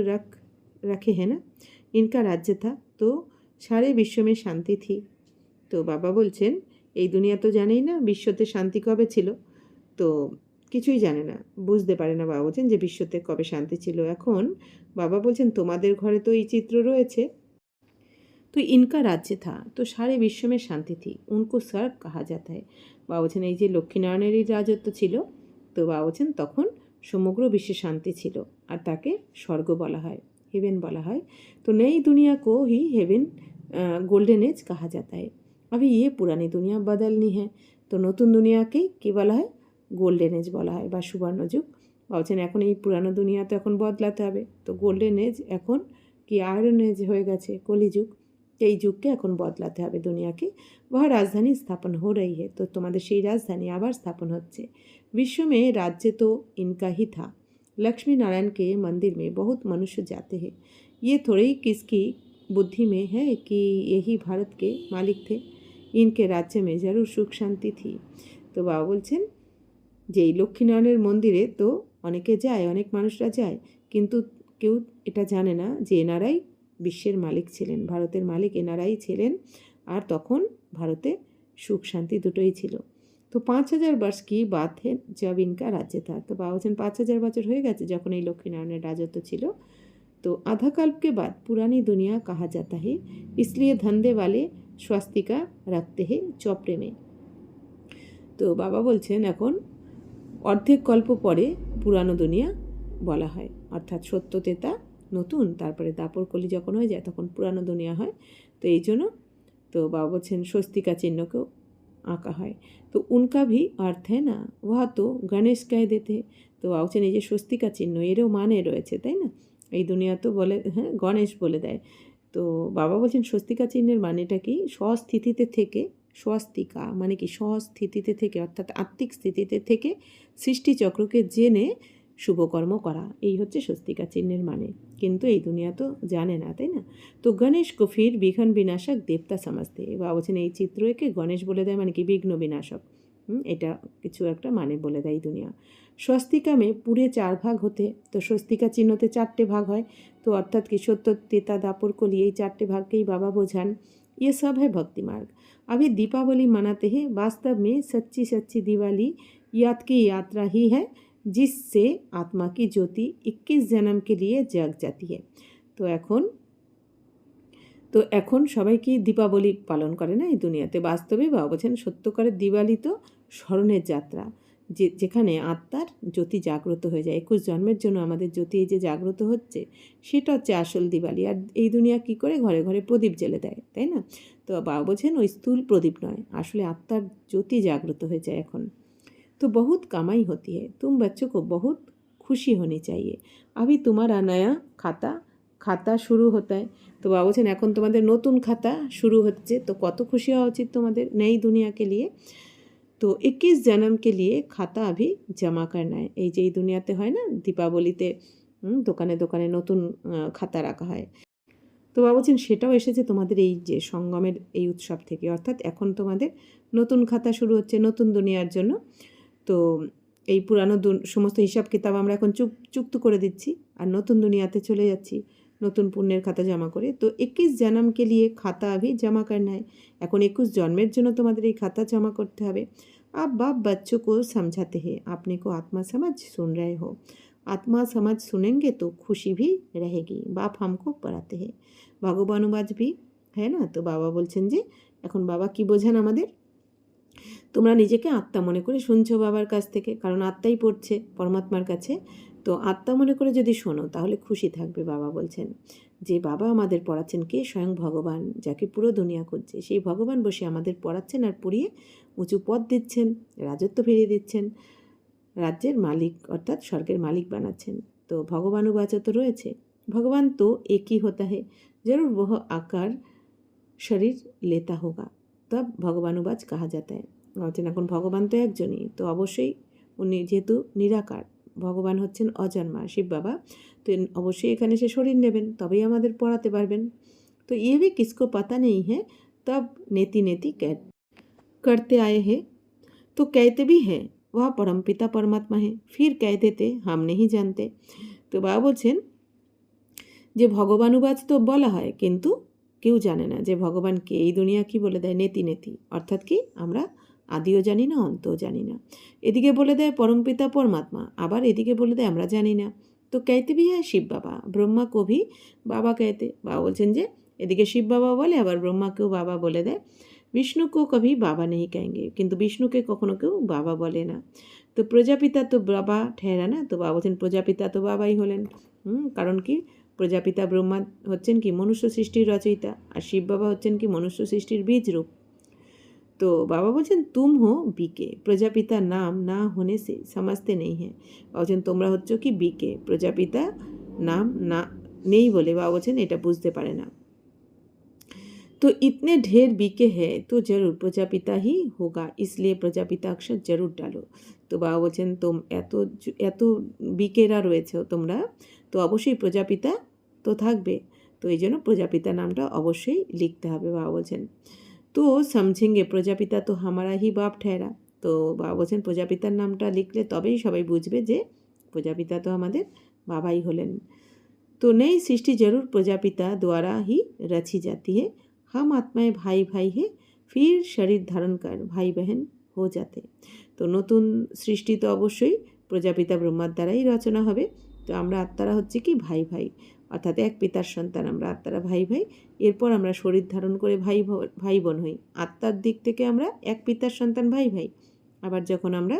रखे हैं ना, इनका राज्य था तो सारे विश्व में शांति थी। तो बाबा बोलছেন এই দুনিয়া তো জানেই না বিশ্বতে শান্তি কবে ছিল, তো কিছুই জানে না, বুঝতে পারে না। বাবা বলছেন যে বিশ্বতে কবে শান্তি ছিল। এখন বাবা বলছেন তোমাদের ঘরে তো এই চিত্র রয়েছে, तो इनका राज्य था तो सारे विश्व में शांति थी, उनको स्वर्ग कहा जाता है। বাবা বলছেন এই যে লক্ষ্মীনারায়ণেরই রাজত্ব ছিল, তো বাবা বলছেন তখন সমগ্র বিশ্বে শান্তি ছিল, আর তাকে স্বর্গ বলা হয়, হেভেন বলা হয়। तो नई दुनिया को ही हेवन गोल्डन एज कहा जाता है। अभी ये पुरानी दुनिया बदलनी है, তো নতুন দুনিয়াকেই কী বলা হয়, গোল্ডেন এজ বলা হয় বা সুবর্ণ যুগ। বলছেন এখন এই পুরানো দুনিয়া তো এখন বদলাতে হবে, তো গোল্ডেন এজ এখন কি আয়রন এজ হয়ে গেছে, কলিযুগ, এই যুগকে এখন বদলাতে হবে দুনিয়াকে। वह राजधानी स्थापन हो रही है, तो তোমাদের সেই রাজধানী আবার স্থাপন হচ্ছে। विश्व में राज्य तो इनका ही था, लक्ष्मी नारायण के मंदिर में बहुत मनुष्य जाते हैं, ये थोड़ी किसकी बुद्धि में है कि यही भारत के मालिक थे, इनके राज्य में जरूर सुख शांति थी। তো বাবা বলছেন যে এই লক্ষ্মীনারায়ণের মন্দিরে তো অনেকে যায়, অনেক মানুষরা যায়, কিন্তু কেউ এটা জানে না যে এনারাই বিশ্বের মালিক ছিলেন, ভারতের মালিক এনারাই ছিলেন, আর তখন ভারতে সুখ শান্তি দুটোই ছিল। तो 5000 वर्ष की बात है जब इनका राज्य था। तो बाबा বলছেন 5000 বছর হয়ে গেছে যখন এই লক্ষ্মীনারায়ণের রাজত্ব ছিল। तो आधा कल्प के बाद पुरानी दुनिया कहा जाता है, इसलिए धंधे वाले स्वास्तिका रखते हैं चौपड़े में। তো বাবা বলছেন এখন অর্ধেক কল্প পরে পুরানো দুনিয়া বলা হয়, অর্থাৎ সত্য তেতা নতুন, তারপরে দাপর কলি যখন হয়ে যায় তখন পুরানো দুনিয়া হয়। তো এই জন্য তো বাবা বলছেন স্বস্তিকা চিহ্নকেও আঁকা হয়। তো উনকা ভি অর্থ হ্যাঁ না, ওহা তো গণেশ কয়ে দেতে। তো বাবা বলছেন এই যে স্বস্তিকা চিহ্ন এরও মানে রয়েছে, তাই না? এই দুনিয়া তো বলে, হ্যাঁ, গণেশ বলে দেয়। তো বাবা বলছেন স্বস্তিকা চিহ্নের মানেটা কি, স্বস্থিতিতে থেকে, স্বস্তিকা মানে কি স্বস্থিতিতে থেকে, অর্থাৎ আত্মিক স্থিতিতে থেকে সৃষ্টিচক্রকে জেনে শুভকর্ম করা, এই হচ্ছে স্বস্তিকা চিহ্নের মানে। কিন্তু এই দুনিয়া তো জানে না, তাই না? তো গণেশ को फिर विघ्न विनाशक देवता समझते। বাবা বলছেন এই চিত্র একে গণেশ বলে দেয়, মানে কি বিঘ্ন বিনাশক। এটা কিছু একটা মানে বলে দেয় এই দুনিয়া। স্বস্তিকা में पूरे 4 भाग होते, तो স্বস্তিকা চিহ্নতে 4টে ভাগ হয়। তো অর্থাৎ কি সত্য তেতা দাপর কলি এই 4টে ভাগকেই বাবা বোঝান। ये सब है भक्ति मार्ग। अभी दीपावली मनाते हैं, वास्तव में सच्ची सच्ची दिवाली याद की यात्रा ही है, जिससे आत्मा की ज्योति 21 जन्म के लिए जग जाती है। তো এখন সবাই কি দীপাবলি পালন করে না এই দুনিয়াতে। বাস্তবে বাবা বলছেন সত্যকারের দিওয়ালি তো স্মরণের যাত্রা, যেখানে আত্মার জ্যোতি জাগ্রত হয়ে যায়। 21 জন্মের জন্য আমাদের জ্যোতি এই যে জাগ্রত হচ্ছে, সেটা হচ্ছে আসল দিওয়ালি। আর এই দুনিয়া কি করে ঘরে ঘরে প্রদীপ জ্বেলে দেয়, তাই না? তো বাবা বলছেন ওই স্থূল প্রদীপ নয়, আসলে আত্মার জ্যোতি জাগ্রত হয়ে যায় এখন। तो बहुत कमाई होती है, तुम बच्चों को बहुत खुशी होनी चाहिए। अभी तुम्हारा नया खाता শুরু होता है। তো বাবা বলছেন এখন তোমাদের নতুন খাতা শুরু হচ্ছে, তো কত খুশি হওয়া উচিত তোমাদের नई दुनिया के लिए। তো 21 जन्म के लिए खाता अभी जमा करना है। এই যে এই দুনিয়াতে হয় না দীপাবলিতে দোকানে দোকানে নতুন খাতা রাখা হয়। তো বাবা বলছেন সেটাও এসেছে তোমাদের এই যে সঙ্গমের এই উৎসব থেকে, অর্থাৎ এখন তোমাদের নতুন খাতা শুরু হচ্ছে নতুন দুনিয়ার জন্য। তো এই পুরানো সমস্ত হিসাব কিতাব আমরা এখন চুক্ত করে দিচ্ছি আর নতুন দুনিয়াতে চলে যাচ্ছি নতুন পুণ্যের খাতা জমা করে। তো 21 জন্মকে লিয়ে খাতা আভি জমা করনা है, এখন 21 জন্মের জন্য তোমাদের এই খাতা জমা করতে হবে। आप बाप बच्चों को समझाते हैं, अपने को आत्मा समझ सुन रहे हो, आत्मा समझ सुनेंगे तो खुशी भी रहेगी। बाप हमको पढ़ाते हैं, ভগবানুবাদ भी है ना। তো বাবা বলছেন যে এখন বাবা কি বোঝান আমাদের, তোমরা নিজেকে আত্মা মনে করে শুনছো বাবার কাছ থেকে, কারণ আত্মাই পড়ছে পরমাত্মার কাছে। তো আত্মা মনে করে যদি শোনো তাহলে খুশি থাকবে। বাবা বলছেন যে বাবা আমাদের পড়াচ্ছেন কে, স্বয়ং ভগবান, যাকে পুরো দুনিয়া করছে, সেই ভগবান বসে আমাদের পড়াচ্ছেন আর পড়িয়ে উঁচু পদ দিচ্ছেন, রাজত্ব ফিরিয়ে দিচ্ছেন, রাজ্যের মালিক অর্থাৎ স্বর্গের মালিক বানাচ্ছেন। তো ভগবানুবাচও তো রয়েছে, ভগবান তো একই হতা হে, জরুর বহ আকার শরীর লেতা হোগা, তব ভগবানুবাজ কাহা যাতা है। বলছেন এখন ভগবান তো একজনই, তো অবশ্যই উনি যেহেতু নিরাকার, ভগবান হচ্ছেন অজন্মা শিব বাবা, তো অবশ্যই এখানে সে শরীর নেবেন, তবেই আমাদের পড়াতে পারবেন। তো ये भी किसको पता नहीं है, तब नेति नेति करते आए हैं, तो कहते भी हैं वह परमपिता परमात्मा है, फिर कह देते हम नहीं जानते। তো বাবা বলছেন যে ভগবানুবাজ তো বলা হয়, কিন্তু কেউ জানে না যে ভগবান কে। এই দুনিয়া কি বলে দেয় নেতি নেতি, অর্থাৎ কি আমরা আদিও জানি না অন্তও জানি না। এদিকে বলে দেয় পরমপিতা পরমাত্মা, আবার এদিকে বলে দেয় আমরা জানি না। তো कहते भी है শিব বাবা, ব্রহ্মা को भी বাবা कहते। বাবা বলছেন যে এদিকে শিব বাবা বলে, আবার ব্রহ্মাকেও বাবা বলে দেয়। বিষ্ণু को कभी बाबा नहीं कहेंगे, কিন্তু বিষ্ণুকে কখনো কেউ বাবা বলে না। তো প্রজাপিতা তো বাবা ঠেরা না, তো বাবা বলছেন প্রজাপিতা তো বাবাই হলেন। কারণ কি প্রজাপিতা ব্রহ্মা হচ্ছেন কি মনুষ্য সৃষ্টির রচয়িতা, আর শিব বাবা হচ্ছেন কি মনুষ্য সৃষ্টির বীজ রূপ। তো বাবা বলছেন তুম হো বিকে, প্রজাপিতা নাম না হোনে সে সমঝতে নেই হ্যাঁ। বলছেন তোমরা হচ্ছ কি বিকে, প্রজাপিতা নাম না নেই বলে বাবা বলছেন এটা বুঝতে পারে না। तो इतने ढेर बीके हैं तो जरूर प्रजापिता ही होगा, इसलिए प्रजापिता अक्षर जरूर डालो। তো বাবা বলছেন এত বিকেরা রয়েছে তোমরা, তো অবশ্যই প্রজাপিতা তো থাকবে, তো এই জন্য প্রজাপিতা নামটা অবশ্যই লিখতে হবে। বাবা বলছেন তো সমঝেঙ্গে প্রজাপিতা তো হামারা হি বাপ ঠেরা। তো বাবা বলছেন প্রজাপিতার নামটা লিখলে তবেই সবাই বুঝবে যে প্রজাপিতা তো আমাদের বাবাই হলেন। তো नई सृष्टि जरूर प्रजापिता द्वारा ही रची जाती है, हम आत्माएं भाई भाई है, फिर शरीर धारण कर भाई बहन हो जाते। তো নতুন সৃষ্টি তো অবশ্যই প্রজাপিতা ব্রহ্মার দ্বারাই রচনা হবে। তো আমরা আত্মারা হচ্ছে কি ভাই ভাই, অর্থাৎ এক পিতার সন্তান আমরা আত্মারা ভাই ভাই। এরপর আমরা শরীর ধারণ করে ভাই বোন হই। আত্মার দিক থেকে আমরা এক পিতার সন্তান ভাই ভাই। আবার যখন আমরা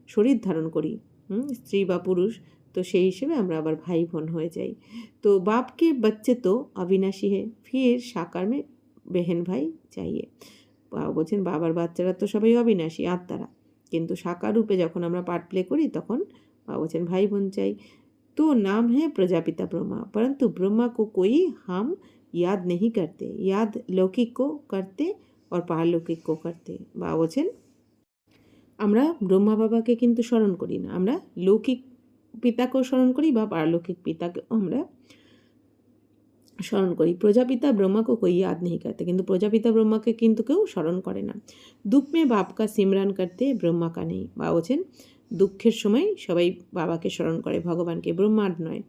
শরীর ধারণ করি স্ত্রী বা পুরুষ, তো সেই হিসেবে আমরা আবার ভাই বোন হয়ে যাই। তো बाप के बच्चे तो अविनाशी है, फिर साकार में बहन भाई चाहिए। বলছেন বাবার বাচ্চারা তো সবাই অবিনাশী আত্মারা, কিন্তু সাকার রূপে যখন আমরা পার্ট প্লে করি তখন বলছেন ভাই বোন চাই। तो नाम है प्रजापिता ब्रह्मा, परंतु ब्रह्मा को कोई हम याद नहीं करते, याद लौकिक को करते और पारलौकिक को करते। বা বলছেন আমরা ব্রহ্মা বাবাকে কিন্তু স্মরণ করি না, আমরা লৌকিক পিতাকেও স্মরণ করি বা পারলৌকিক পিতাকেও আমরা স্মরণ করি। প্রজাপিতা ব্রহ্মাকে কই याद नहीं करते, কিন্তু প্রজাপিতা ব্রহ্মাকে কিন্তু কেউ স্মরণ করে না। দুঃখ মে বাপ কা সিমরান করতে ব্রহ্মা কা নেই। বা বলছেন দুঃখের সময় সবাই বাবাকে স্মরণ করে, ভগবানকে, ব্রহ্মার নয়।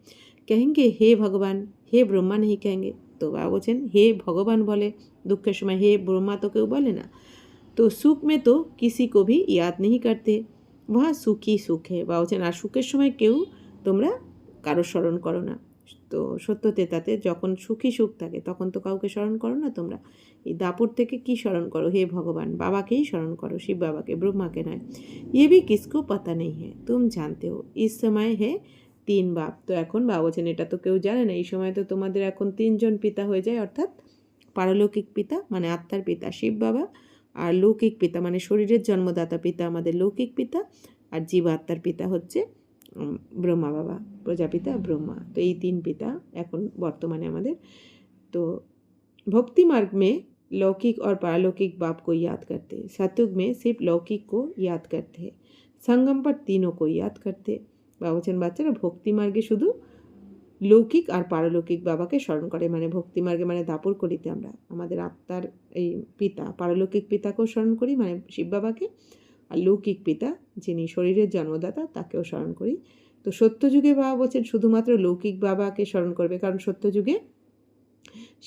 কহেঙ্গে হে ভগবান, হে ব্রহ্মা নেই কহেঙ্গে। তো বাবা বলছেন হে ভগবান বলে দুঃখের সময়, হে ব্রহ্মা তো কেউ বলে না। তো সুখ মে তো কিসি কো ভি ইয়াদ নেই করতে, वह সুখই সুখ হে। বা বলছেন আর সুখের সময় কেউ তোমরা কারো স্মরণ করো না। তো সত্যতেতাতে যখন সুখী সুখ থাকে তখন তো কাউকে স্মরণ করো না তোমরা। এই দাপট থেকে কি স্মরণ করো? হে ভগবান, বাবাকেই স্মরণ করো, শিব বাবাকে, ব্রহ্মাকে নয়। ये भी किसको पता नहीं है, तुम जानते हो इस समय है 3 बाप। তো এখন বাবা বলছেন এটা তো কেউ জানে না, এই সময় তো তোমাদের এখন 3জন পিতা হয়ে যায়, অর্থাৎ পারলৌকিক পিতা মানে আত্মার পিতা শিব বাবা, আর লৌকিক পিতা মানে শরীরের জন্মদাতা পিতা আমাদের লৌকিক পিতা, আর জীবাত্মার পিতা হচ্ছে ব্রহ্মা বাবা, প্রজাপিতা ব্রহ্মা। তো এই 3 পিতা এখন বর্তমানে আমাদের। तो भक्ति मार्ग में लौकिक और पारलौकिक बाप को याद करते, सतयुग में सिर्फ लौकिक को याद करते हैं, संगम पर तीनों को याद करते। বাবা বলছেন বাচ্চারা ভক্তি মার্গে শুধু লৌকিক আর পারলৌকিক বাবাকে স্মরণ করে, মানে ভক্তি মার্গে মানে দাপর করিতে আমরা আমাদের আত্মার এই পিতা পারলৌকিক পিতাকেও স্মরণ করি মানে শিব বাবাকে, আর লৌকিক পিতা যিনি শরীরের জন্মদাতা তাকেও স্মরণ করি। তো সত্যযুগে বাবা বলছেন শুধুমাত্র লৌকিক বাবাকে স্মরণ করবে, কারণ সত্যযুগে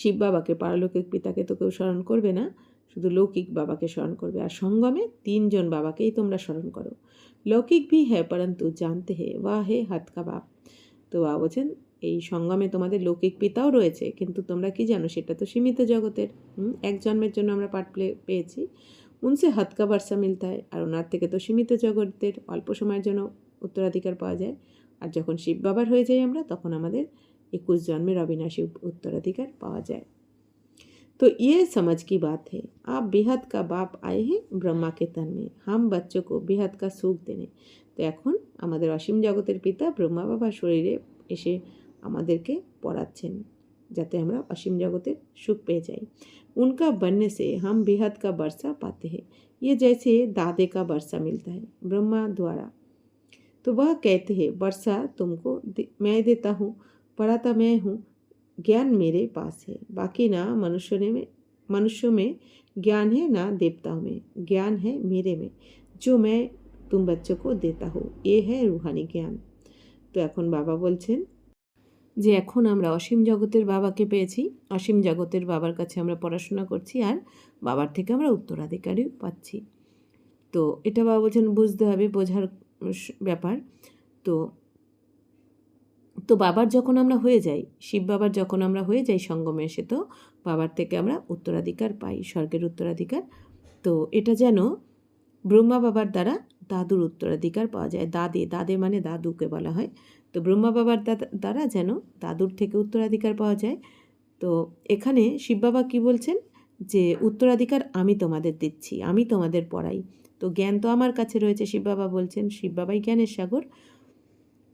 শিব বাবাকে পারলৌকিক পিতাকে তো কেউ স্মরণ করবে না, শুধু লৌকিক বাবাকে স্মরণ করবে। আর সঙ্গমে 3জন বাবাকেই তোমরা স্মরণ করো। লৌকিক ভি হ্যাঁ পরন্তু জানতে হে ওয়া হে হাত কা বাপ। তো বাবা বলছেন এই সঙ্গমে তোমাদের লৌকিক পিতাও রয়েছে, কিন্তু তোমরা কি জানো সেটা তো সীমিত জগতের, এক জন্মের জন্য আমরা পাঠ পেয়েছি। উনসে হাত কা বর্ষা মিলতা হয়, আর ওনার থেকে তো সীমিত জগতের অল্প সময়ের জন্য উত্তরাধিকার পাওয়া যায়। আর যখন শিব বাবার হয়ে যাই আমরা তখন আমাদের 21 জন্মের अविनाशी उत्तराधिकार पावा जाए। तो ये समझ की बात है, आप बेहद का बाप आए हैं ब्रह्मा के तन में, हम बच्चों को बेहद का सुख देने। तो এখন আমাদের অসীম জগতের পিতা ব্রহ্মা বাবা শরীরে এসে আমাদেরকে পড়াচ্ছেন যাতে আমরা অসীম জগতের সুখ পেয়ে যাই। उनका बनने से हम बेहद का वर्षा पाते हैं, ये जैसे दादे का वर्षा मिलता है ब्रह्मा द्वारा। तो वह कहते हैं वर्षा तुमको मैं देता हूँ, पढ़ाता मैं हूँ, ज्ञान मेरे पास है, बाकी ना मनुष्यों में ज्ञान है ना देवताओं में, ज्ञान है मेरे में जो मैं तुम बच्चों को देता हूँ, ये है रूहानी ज्ञान। তো এখন বাবা বলছেন যে এখন আমরা অসীম জগতের বাবাকে পেয়েছি, অসীম জগতের বাবার কাছে আমরা পড়াশোনা করছি আর বাবার থেকে আমরা উত্তরাধিকারী পাচ্ছি। তো এটা বাবা বলছেন বুঝতে হবে, বোঝার ব্যাপার। তো বাবার যখন আমরা হয়ে যাই, শিব বাবার যখন আমরা হয়ে যাই সঙ্গমে এসে, তো বাবার থেকে আমরা উত্তরাধিকার পাই, স্বর্গের উত্তরাধিকার। তো এটা যেন ব্রহ্মা বাবার দ্বারা দাদুর উত্তরাধিকার পাওয়া যায়। দাদে মানে দাদুকে বলা হয়। তো ব্রহ্মা বাবার দ্বারা যেন দাদুর থেকে উত্তরাধিকার পাওয়া যায়। তো এখানে শিব বাবা কী বলছেন যে উত্তরাধিকার আমি তোমাদের দিচ্ছি, আমি তোমাদের পড়াই। তো জ্ঞান তো আমার কাছে রয়েছে, শিব বাবা বলছেন, শিব বাবাই জ্ঞানের সাগর।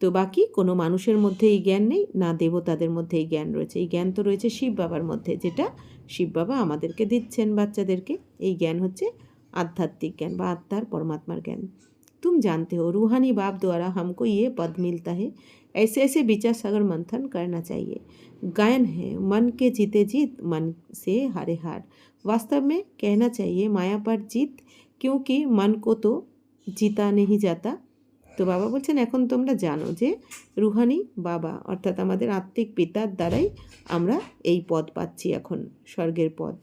তো বাকি কোনো মানুষের মধ্যে এই জ্ঞান নেই, না দেবতাদের মধ্যে এই জ্ঞান রয়েছে। এই জ্ঞান তো রয়েছে শিব বাবার মধ্যে, যেটা শিব বাবা আমাদেরকে দিচ্ছেন বাচ্চাদেরকে। এই জ্ঞান হচ্ছে आध्यात्मिक ज्ञान व आत्मार परमात्मार ज्ञान। तुम जानते हो रूहानी बाप द्वारा हमको ये पद मिलता है, ऐसे ऐसे विचार सागर मंथन करना चाहिए। गायन है मन के जीते जीत, मन से हारे हार। वास्तव में कहना चाहिए माया पर जीत, क्योंकि मन को तो जीता नहीं जाता। তো বাবা বলছেন এখন তোমরা জানো যে রুহানি বাবা অর্থাৎ আমাদের আত্মিক পিতার দ্বারাই আমরা এই পদ পাচ্ছি, এখন স্বর্গের পদ।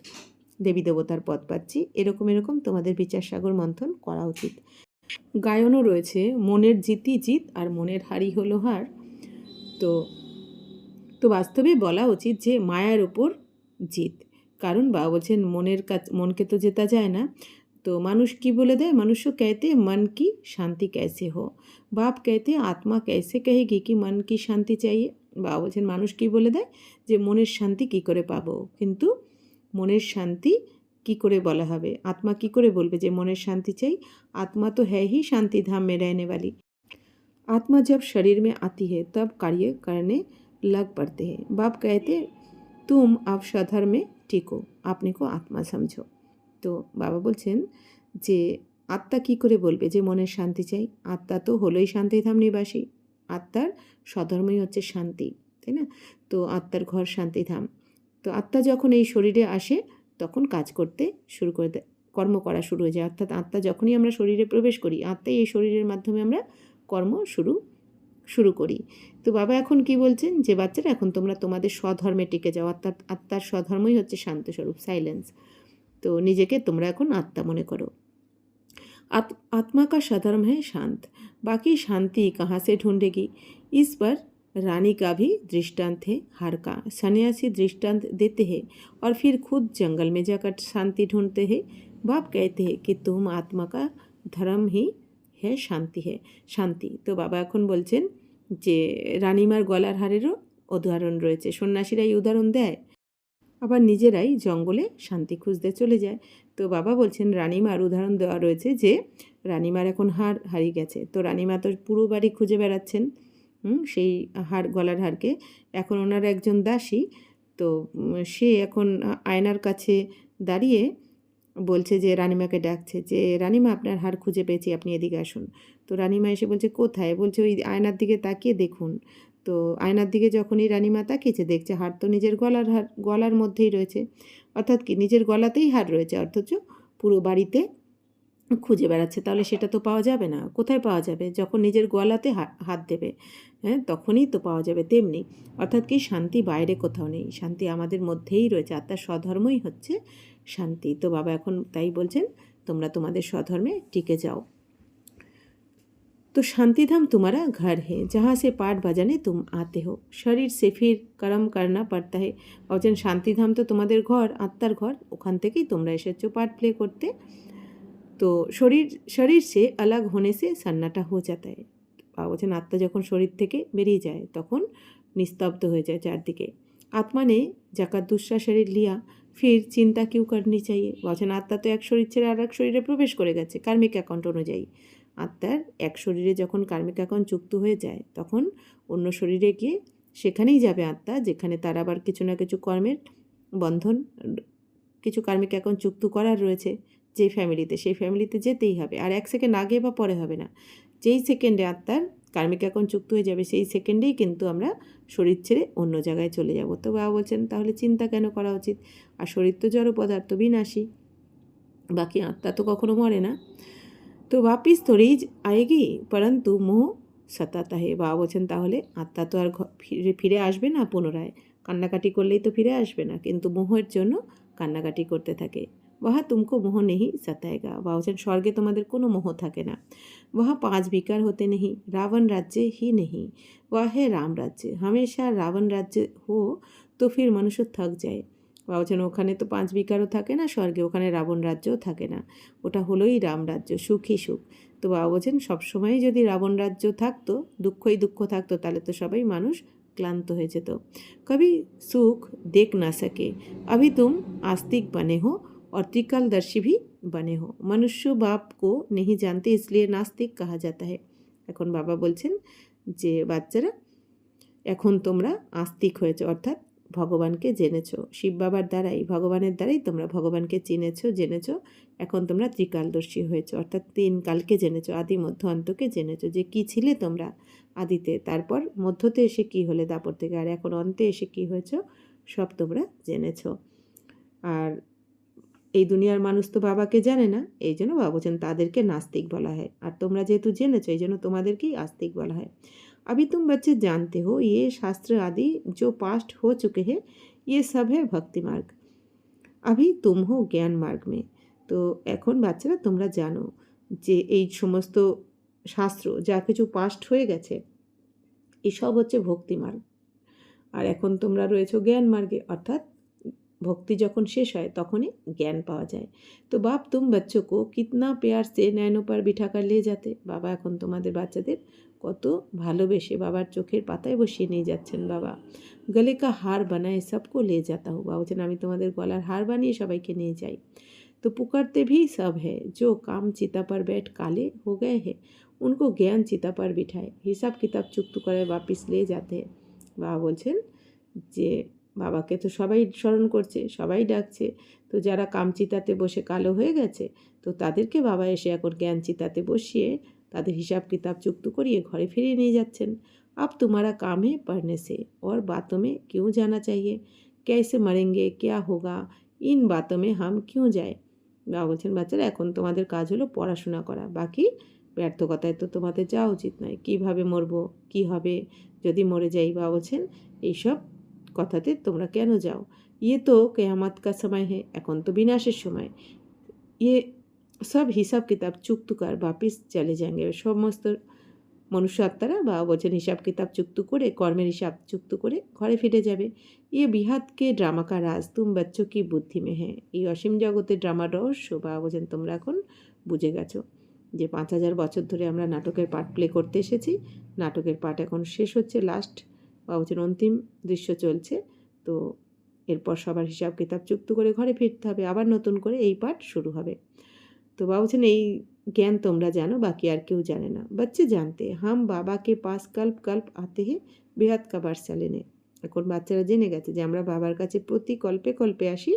দেবী দেবতার পদ পাচ্ছি, এরকম এরকম তোমাদের বিচার সাগর মন্থন করা উচিত। গায়নও রয়েছে, মনের জিতই জিত আর মনের হারই হলো হার। তো তো বাস্তবে বলা উচিত যে মায়ার ওপর জিত। কারণ বাবা বলছেন মনকে তো জেতা যায় না। তো মানুষ কি বলে দেয়, মনুষ্য कहते मन की शांति कैसे हो, बाप कहते आत्मा कैसे कहेगी कि मन की शांति चाहिए। বাবা বলছেন মানুষ কি বলে দেয় যে মনের শান্তি কি করে পাবো, কিন্তু মনের শান্তি কি করে বলা হবে, আত্মা কি করে বলবে যে মনের শান্তি চাই। आत्मा तो है ही शांति धाम में रहने वाली। आत्मा जब शरीर में आती है तब कार्य करने लग पड़ते हैं। बाप कहते तुम अब स्वधर्म में टिको, अपने को आत्मा समझो। তো বাবা বলছেন যে আত্মা কি করে বলবে যে মনের শান্তি চাই, আত্মা তো হলোই শান্তিধাম নিবাসী, আত্মার স্বধর্মই হচ্ছে শান্তি, তাই না? তো আত্মার ঘর শান্তিধাম। তো আত্মা যখন এই শরীরে আসে তখন কাজ করতে শুরু করে দেয়, কর্ম করা শুরু হয়ে যায়। অর্থাৎ আত্মা যখনই আমরা শরীরে প্রবেশ করি, আত্মাই এই শরীরের মাধ্যমে আমরা কর্ম শুরু করি। তো বাবা এখন কি বলছেন যে বাচ্চারা এখন তোমরা তোমাদের স্বধর্মে টিকে যাও, অর্থাৎ আত্মার স্বধর্মই হচ্ছে শান্তস্বরূপ, সাইলেন্স। তো নিজেকে তোমরা এখন আত্মা মনে করো। आत्मा का स्वधर्म है शांत, बाकी शांति कहाँ से ढूंढेगी। इस पर रानी का भी दृष्टांत है हार का। सन्यासी दृष्टांत देते हैं और फिर खुद जंगल में जाकर शांति ढूंढते हैं। बाप कहते हैं कि तुम आत्मा का धर्म ही है शांति। तो बाबा এখন বলছেন যে রানীমার গলার হারেরও উদাহরণ রয়েছে, সন্ন্যাসীরা এই উদাহরণ দেয়, আবার নিজেরাই জঙ্গলে শান্তি খুঁজতে চলে যায়। তো বাবা বলছেন রানীমার উদাহরণ দেওয়া রয়েছে যে রানীমার এখন হার হারিয়ে গেছে, তো রানীমা তো পুরো বাড়ি খুঁজে বেড়াচ্ছেন সেই গলার হারকে। এখন ওনার একজন দাসী, তো সে এখন আয়নার কাছে দাঁড়িয়ে বলছে যে রানীমাকে ডাকছে যে রানীমা আপনার হার খুঁজে পেয়েছি, আপনি এদিকে আসুন। তো রানীমা এসে বলছে কোথায়, বলছে ওই আয়নার দিকে তাকিয়ে দেখুন। তো আয়নার দিকে যখনই রানীমা তাকিয়েছে দেখছে হার তো নিজের গলার মধ্যেই রয়েছে, অর্থাৎ কি নিজের গলাতেই হার রয়েছে, অথচ পুরো বাড়িতে খুঁজে বেড়াচ্ছে। তাহলে সেটা তো পাওয়া যাবে না, কোথায় পাওয়া যাবে, যখন নিজের গলাতে হাত দেবে, হ্যাঁ তখনই তো পাওয়া যাবে। তেমনি অর্থাৎ কি শান্তি বাইরে কোথাও নেই, শান্তি আমাদের মধ্যেই রয়েছে, আত্মার স্বধর্মই হচ্ছে শান্তি। তো বাবা এখন তাই বলছেন তোমরা তোমাদের স্বধর্মে টিকে যাও। तो शांतिधाम तुम्हारा घर है जहाँ से पाठ बजाने तुम आते हो, शरीर से फिर कर्म करना पड़ता है। বলছেন শান্তিধাম তো তোমাদের ঘর, আত্মার ঘর, ওখান থেকেই তোমরা এসেছো পার্ট প্লে করতে। তো শরীর সে আলাগ হোনে সে সন্নাটা হয়ে যাতা है। বলছেন আত্মা যখন শরীর থেকে বেরিয়ে যায় তখন নিস্তব্ধ হয়ে যায় চারদিকে। আত্মা ने जाकर दूसरा शरीर लिया फिर চিন্তা क्यों करनी चाहिए। বলছেন আত্মা তো এক শরীর ছেড়ে আর এক শরীরে প্রবেশ করে গেছে কার্মিক অ্যাকাউন্ট অনুযায়ী। আত্মার এক শরীরে যখন কার্মিক অ্যাকাউন্ট যুক্ত হয়ে যায় তখন অন্য শরীরে গিয়ে সেখানেই যাবে আত্মা, যেখানে তার আবার কিছু না কিছু কর্মের বন্ধন, কিছু কার্মিক অ্যাকাউন্ট যুক্ত করার রয়েছে যে ফ্যামিলিতে, সেই ফ্যামিলিতে যেতেই হবে। আর এক সেকেন্ড আগে বা পরে হবে না, যেই সেকেন্ডে আত্মার কার্মিক অ্যাকাউন্ট যুক্ত হয়ে যাবে সেই সেকেন্ডেই কিন্তু আমরা শরীর ছেড়ে অন্য জায়গায় চলে যাব। তো বাবা বলছেন তাহলে চিন্তা কেন করা উচিত, আর শরীর তো জড় পদার্থ বিনাশী, বাকি আত্মা তো কখনো মরে না। তো वापिस थोड़ी आएगी परंतु मोह सताता है। বাবা বলছেন তাহলে আত্মা তো আর ফিরে আসবে না পুনরায়, কান্নাকাটি করলেই তো ফিরে আসবে না, কিন্তু মোহের জন্য কান্নাকাটি করতে থাকে। वहाँ तुमको मोह नहीं सताएगा। বাবা বলছেন স্বর্গে তোমাদের কোনো মোহ থাকে না। वहाँ 5 विकार होते नहीं, रावण राज्य ही नहीं, वह है राम राज्य। हमेशा रावण राज्य हो तो फिर मनुष्य थक जाए। বাবা বলছেন ওখানে তো 5 বিকারও থাকে না স্বর্গে, ওখানে রাবণ রাজ্যও থাকে না, ওটা হলোই রাম রাজ্য, সুখী সুখ। তো বাবা বলছেন সবসময় যদি রাবণ রাজ্য থাকতো, দুঃখই দুঃখ থাকতো, তাহলে তো সবাই মানুষ ক্লান্ত হয়ে যেত। কবি সুখ দেখ না সকে, अभी तुम आस्तिक बने हो और त्रिकालदर्शी भी बने हो। मनुष्य बाप को नहीं जानते इसलिए नास्तिक कहा जाता है। এখন বাবা বলছেন যে বাচ্চারা এখন তোমরা আস্তিক হয়েছো, অর্থাৎ ভগবানকে জেনেছো, শিব বাবার দ্বারাই, ভগবানের দ্বারাই তোমরা ভগবানকে চিনেছো জেনেছো। এখন তোমরা ত্রিকালদর্শী হয়েছো, অর্থাৎ 3 কালকে জেনেছো, আদি মধ্য অন্তকে জেনেছো, যে কি ছিলে তোমরা আদিতে, তারপর মধ্যতে এসে কি হলে দাপর থেকে, আর এখন অন্তে এসে কি হয়েছো সব তোমরা জেনেছো। আর এই দুনিয়ার মানুষ তো বাবাকে জানে না, এই জন্য বাবা বলছেন তাদেরকে নাস্তিক বলা হয়, আর তোমরা যেহেতু জেনেছো এই জন্য তোমাদেরকেই आस्तिक বলা হয়। अभी तुम बच्चे जानते हो ये शास्त्र आदि जो पास्ट हो चुके हैं ये सब है भक्ति मार्ग। अभी तुम हो জ্ঞান মার্গ মে। তো এখন বাচ্চারা তোমরা জানো যে এই সমস্ত শাস্ত্র যা কিছু পাস্ট হয়ে গেছে এসব হচ্ছে ভক্তি মার্গ। আর এখন তোমরা রয়েছো জ্ঞান মার্গে, অর্থাৎ भक्ति যখন শেষ হয় তখনই জ্ঞান পাওয়া যায়। তো বাপ তুম बच्चों को कितना प्यार से नैनों पर बिठा कर ले जाते। বাবা এখন তোমাদের বাচ্চাদের কত ভালোবেসে বাবার চোখের পাতায় বসিয়ে নিয়ে যাচ্ছেন বাবা। গলে কা হার বানায় सबको ले जाता हूँ। বাবা বলছেন আমি তোমাদের গলার হার বানিয়ে সবাইকে নিয়ে যাই। तो पुकारते भी सब है जो काम चिता पर बैठ काले हो गए हैं उनको ज्ञान चिता पर बिठाए हिसाब किताब चुक्त করে वापिस ले जाते हैं। বাবা বলছেন যে বাবাকে তো সবাই স্মরণ করছে, সবাই ডাকছে, তো যারা কামচিতাতে বসে কালো হয়ে গেছে তো তাদেরকে বাবা এসে এখন জ্ঞান চিতাতে বসিয়ে তাদের হিসাব কিতাব চুক্ত করিয়ে ঘরে ফিরিয়ে নিয়ে যাচ্ছেন। अब तुम्हारा काम है पढ़ने से और बातों में क्यों जाना चाहिए, कैसे मरेंगे, क्या होगा, इन बातों में हम क्यों जाए। বাবা বলছেন বাচ্চারা এখন তোমাদের কাজ হলো পড়াশোনা করা, বাকি ব্যর্থকতায় তো তোমাদের যাওয়া উচিত নয়। কীভাবে মরবো, কী হবে যদি মরে যাই, বাবা বলছেন এইসব কথাতে তোমরা কেন যাও। ইয়ে তো কেয়ামত কা সময় হে, এখন তো বিনাশের সময়। ইয়ে সব হিসাব কিতাব চুক্ত কর বাপিস চলে যাঙ্গে। সমস্ত মনুষ্য আত্মারা বা বলছেন হিসাব কিতাব চুক্ত করে কর্মের হিসাব চুক্ত করে ঘরে ফিরে যাবে। ইয়ে বিহাতকে ড্রামা কা রাজ তুম বাচ্চো কি বুদ্ধি মে হ্যাঁ। এই অসীম জগতের ড্রামার রহস্য বা বলছেন তোমরা এখন বুঝে গেছো যে 5000 বছর ধরে আমরা নাটকের পার্ট প্লে করতে এসেছি। নাটকের পার্ট এখন শেষ হচ্ছে, লাস্ট বা বলছেন অন্তিম দৃশ্য চলছে। তো এরপর সবার হিসাব কিতাব চুক্ত করে ঘরে ফিরতে হবে, আবার নতুন করে এই পার্ট শুরু হবে। তো বাবা বলছেন এই জ্ঞান তোমরা জানো, বাকি আর কেউ জানে না। বাচ্চা জানতে হাম বাবাকে পাস কল্প কল্প আতে হে বেহাত কা বার্সা লেনে। এখন বাচ্চারা জেনে গেছে যে আমরা বাবার কাছে প্রতি কল্পে কল্পে আসি,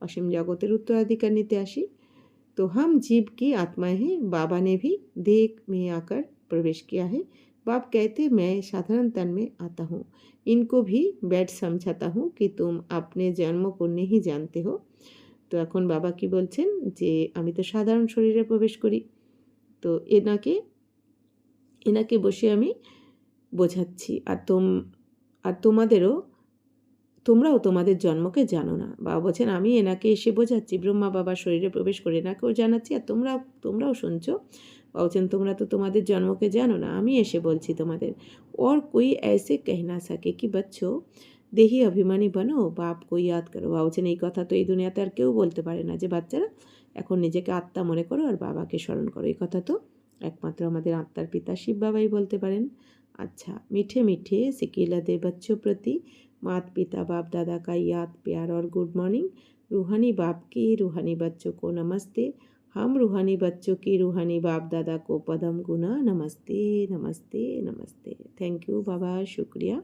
অসীম জগতের উত্তরাধিকার নিতে আসি। तो हम जीव की आत्माएं हैं। बाबा ने भी देह में आकर प्रवेश किया है। बाप कहते मैं साधारण तन में आता हूँ, इनको भी बैठ समझाता हूँ कि तुम अपने जन्म को नहीं जानते हो। তো এখন বাবা কি বলছেন যে আমি তো সাধারণ শরীরে প্রবেশ করি, তো এনাকে বসে আমি বোঝাচ্ছি আর তোমরাও তোমাদের জন্মকে জানো না। বাবা বলছেন আমি এনাকে এসে বোঝাচ্ছি, ব্রহ্মা বাবার শরীরে প্রবেশ করে এনাকেও জানাচ্ছি, আর তোমরাও শুনছো। বাবা বলছেন তোমরা তো তোমাদের জন্মকে জানো না, আমি এসে বলছি তোমাদের। और कोई ऐसे कह ना सके कि बच्चों দেহি অভিমানী বানো বাপ কো ইয়াদ করো। বাবা বলছেন এই কথা তো এই দুনিয়াতে আর কেউ বলতে পারে না যে বাচ্চারা এখন নিজেকে আত্মা মনে করো আর বাবাকে স্মরণ করো। এই কথা তো একমাত্র আমাদের আত্মার পিতা শিব বাবাই বলতে পারেন। अच्छा मीठे मीठे सिकीला दे बच्चों प्रति माता पिता बाप दादा का याद प्यार और गुड मॉर्निंग। रूहानी बाप की रूहानी बच्चों को नमस्ते। हम रूहानी बच्चों की रूहानी बाप दादा को पदम गुना नमस्ते नमस्ते नमस्ते। थैंक यू बाबा, शुक्रिया।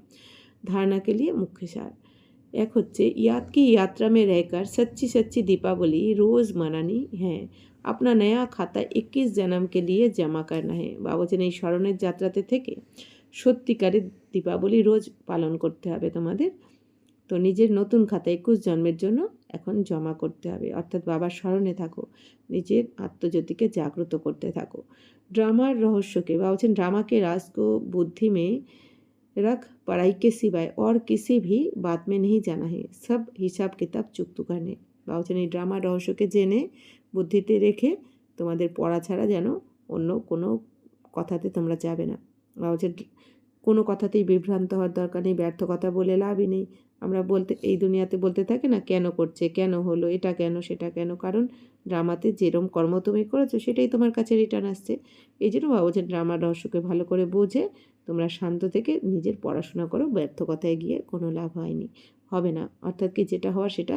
धारणा के लिए मुख्य सार एक होच्छे याद की यात्रा में रहकर सच्ची सच्ची दीपावली रोज़ मनानी है। अपना नया खाता 21 जन्म के लिए जमा करना है। बाबा বলছেন এই স্মরণের যাত্রাতে থেকে সত্যিকারের দীপাবলি রোজ পালন করতে হবে তোমাদের। তো নিজের নতুন খাতা 21 জন্মের জন্য এখন জমা করতে হবে, অর্থাৎ বাবার স্মরণে থাকো, নিজের আত্মজ্যোতিকে জাগ্রত করতে থাকো। ड्रामार रहस्य के बाबा বলছেন ड्रामा के राज को बुद्धि में रख, पढ़ाई के सिवाय और किसी भी बात में नहीं जाना है, सब हिसाब किताब चुक्त करने। বাবা বলছেন এই ড্রামার রহস্যকে জেনে বুদ্ধিতে রেখে তোমাদের পড়া ছাড়া যেন অন্য কোনো কথাতে তোমরা যাবে না। বাবা বলছেন কোনো কথাতেই বিভ্রান্ত হওয়ার দরকার নেই, ব্যর্থ কথা বলে লাভই নেই। আমরা এই দুনিয়াতে বলতে থাকি না কেন করছে, কেন হলো, এটা কেন সেটা কেন, কারণ ড্রামাতে যেরকম কর্ম তুমি করেছো সেটাই তোমার কাছে রিটার্ন আসছে। এই জন্য বাবা বলছেন ড্রামার রহস্যকে ভালো করে বুঝে তোমরা শান্ত থেকে নিজের পড়াশোনা করো, ব্যর্থ কথায় গিয়ে কোনো লাভ হবে না, অর্থাৎ কি যেটা হওয়ার সেটা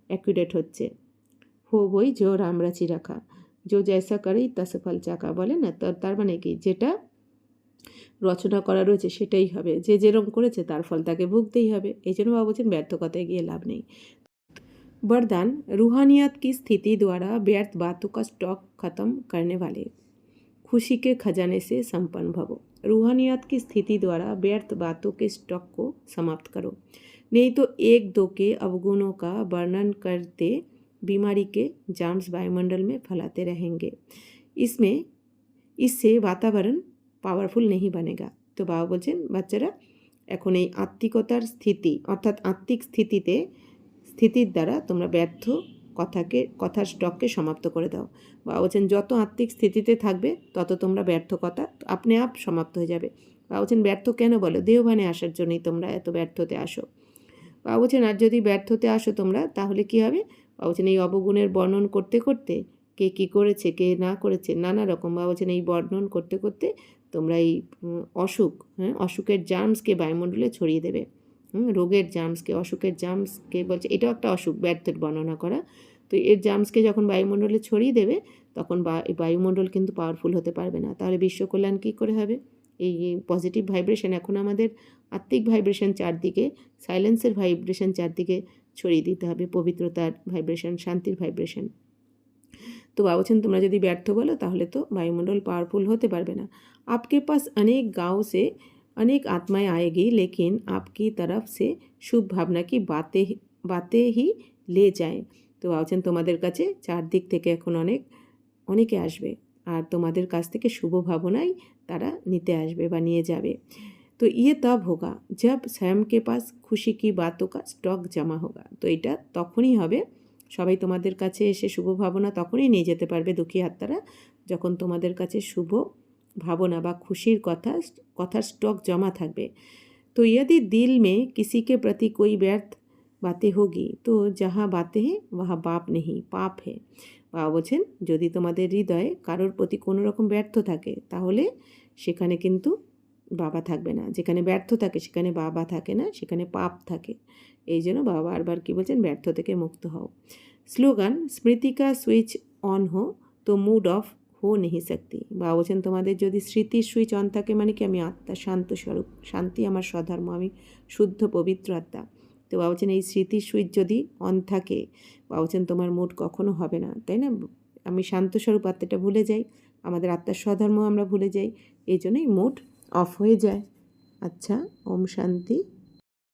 অ্যাকুরেট হচ্ছে। হো বই জো রামরাচি রাখা, জো জয়সা করেই তাসে ফল চাকা, বলে না, তার মানে কি যেটা রচনা করা রয়েছে সেটাই হবে, যে যেরকম করেছে তার ফল তাকে ভুগতেই হবে। এই জন্য বাবা বলছেন ব্যর্থ কথায় গিয়ে লাভ নেই। वरदान रूहानियत की स्थिति द्वारा व्यर्थ बातों का स्टॉक खत्म करने वाले, खुशी के खजाने से संपन्न भवो। रूहानियत की स्थिति द्वारा व्यर्थ बातों के स्टॉक को समाप्त करो, नहीं तो एक दो के अवगुणों का वर्णन करते बीमारी के जाम्स वायुमंडल में फैलाते रहेंगे। इससे वातावरण পাওয়ারফুল নেই বানেগা। তো বাবা বলছেন বাচ্চারা এখন এই আত্মিকতার স্থিতি অর্থাৎ আত্মিক স্থিতির দ্বারা তোমরা ব্যর্থ কথার স্টককে সমাপ্ত করে দাও। বাবা বলছেন যত আত্মিক স্থিতিতে থাকবে তত তোমরা ব্যর্থ কথা আপনি আপ সমাপ্ত হয়ে যাবে। বাবা বলছেন ব্যর্থ কেন বলো? দেহভানে আসার জন্যই তোমরা এত ব্যর্থতে আসো। বাবা বলছেন আর যদি ব্যর্থতে আসো তোমরা তাহলে কি হবে? বাবা বলছেন এই অবগুণের বর্ণন করতে করতে কে কী করেছে কে না করেছে নানা রকম, বাবা বলছেন এই বর্ণন করতে করতে তোমরা এই অসুখের জার্মসকে বায়ুমণ্ডলে ছড়িয়ে দেবে। রোগের জার্মসকে, অসুখের জার্মসকে বলছে এটাও একটা অসুখ, ব্যর্থের বর্ণনা করা। তো এর জার্মসকে যখন বায়ুমণ্ডলে ছড়িয়ে দেবে তখন বায়ুমণ্ডল কিন্তু পাওয়ারফুল হতে পারবে না। তাহলে বিশ্বকল্যাণ কী করে হবে? এই পজিটিভ ভাইব্রেশন এখন আমাদের আত্মিক ভাইব্রেশন চারদিকে, সাইলেন্সের ভাইব্রেশন চারদিকে ছড়িয়ে দিতে হবে, পবিত্রতার ভাইব্রেশন, শান্তির ভাইব্রেশন। তো বাবা বলছেন তোমরা যদি ব্যর্থ বলো তাহলে তো বাयुमंडल पावरफुल होते पारबे ना। आपके पास अनेक गांव से अनेक आत्माएं आएगी लेकिन आपकी तरफ से शुभ भावना की बातें ही ले जाएं। তো বাবা বলছেন তোমাদের কাছে চারদিক থেকে এখন অনেকে আসবে আর তোমাদের কাছ থেকে শুভ ভাবনাই তারা নিতে আসবে বা নিয়ে যাবে। तो ये तब होगा जब स्वयं के पास खुशी की बातों का स्टॉक जमा होगा। तो এটা তখনই হবে, সবাই তোমাদের কাছে এসে শুভ ভাবনা তখনই নিয়ে যেতে পারবে দুঃখী আত্মারা যখন তোমাদের কাছে শুভ ভাবনা বা খুশির কথার স্টক জমা থাকবে। तो यदि दिल में किसी के प्रति कोई व्यर्थ बातें होगी तो जहाँ बातें हैं वहाँ बाप नहीं पाप है। বাবা বলছেন যদি তোমাদের হৃদয়ে কারোর প্রতি কোনো রকম ব্যর্থ থাকে তাহলে সেখানে কিন্তু বাবা থাকবে না। যেখানে ব্যর্থ থাকে সেখানে বাবা থাকে না, সেখানে পাপ থাকে। এই জন্য বাবা বারবার কী বলছেন? ব্যর্থ থেকে মুক্ত হও। স্লোগান স্মৃতি কা সুইচ অন হো তো মুড অফ হো নেহি सकती। বাবা বলছেন তোমাদের যদি স্মৃতির সুইচ অন থাকে মানে কি আমি আত্মা, শান্ত স্বরূপ, শান্তি আমার স্বধর্ম, আমি শুদ্ধ পবিত্র আত্মা। তো বাবা বলছেন এই স্মৃতির সুইচ যদি অন থাকে বাবা বলছেন তোমার মুড কখনো হবে না, তাই না? আমি শান্ত স্বরূপ আত্মাটা ভুলে যাই, আমাদের আত্মার স্বধর্ম আমরা ভুলে যাই, এই জন্যই মুড অফ হয়ে যায়। আচ্ছা, ওম শান্তি।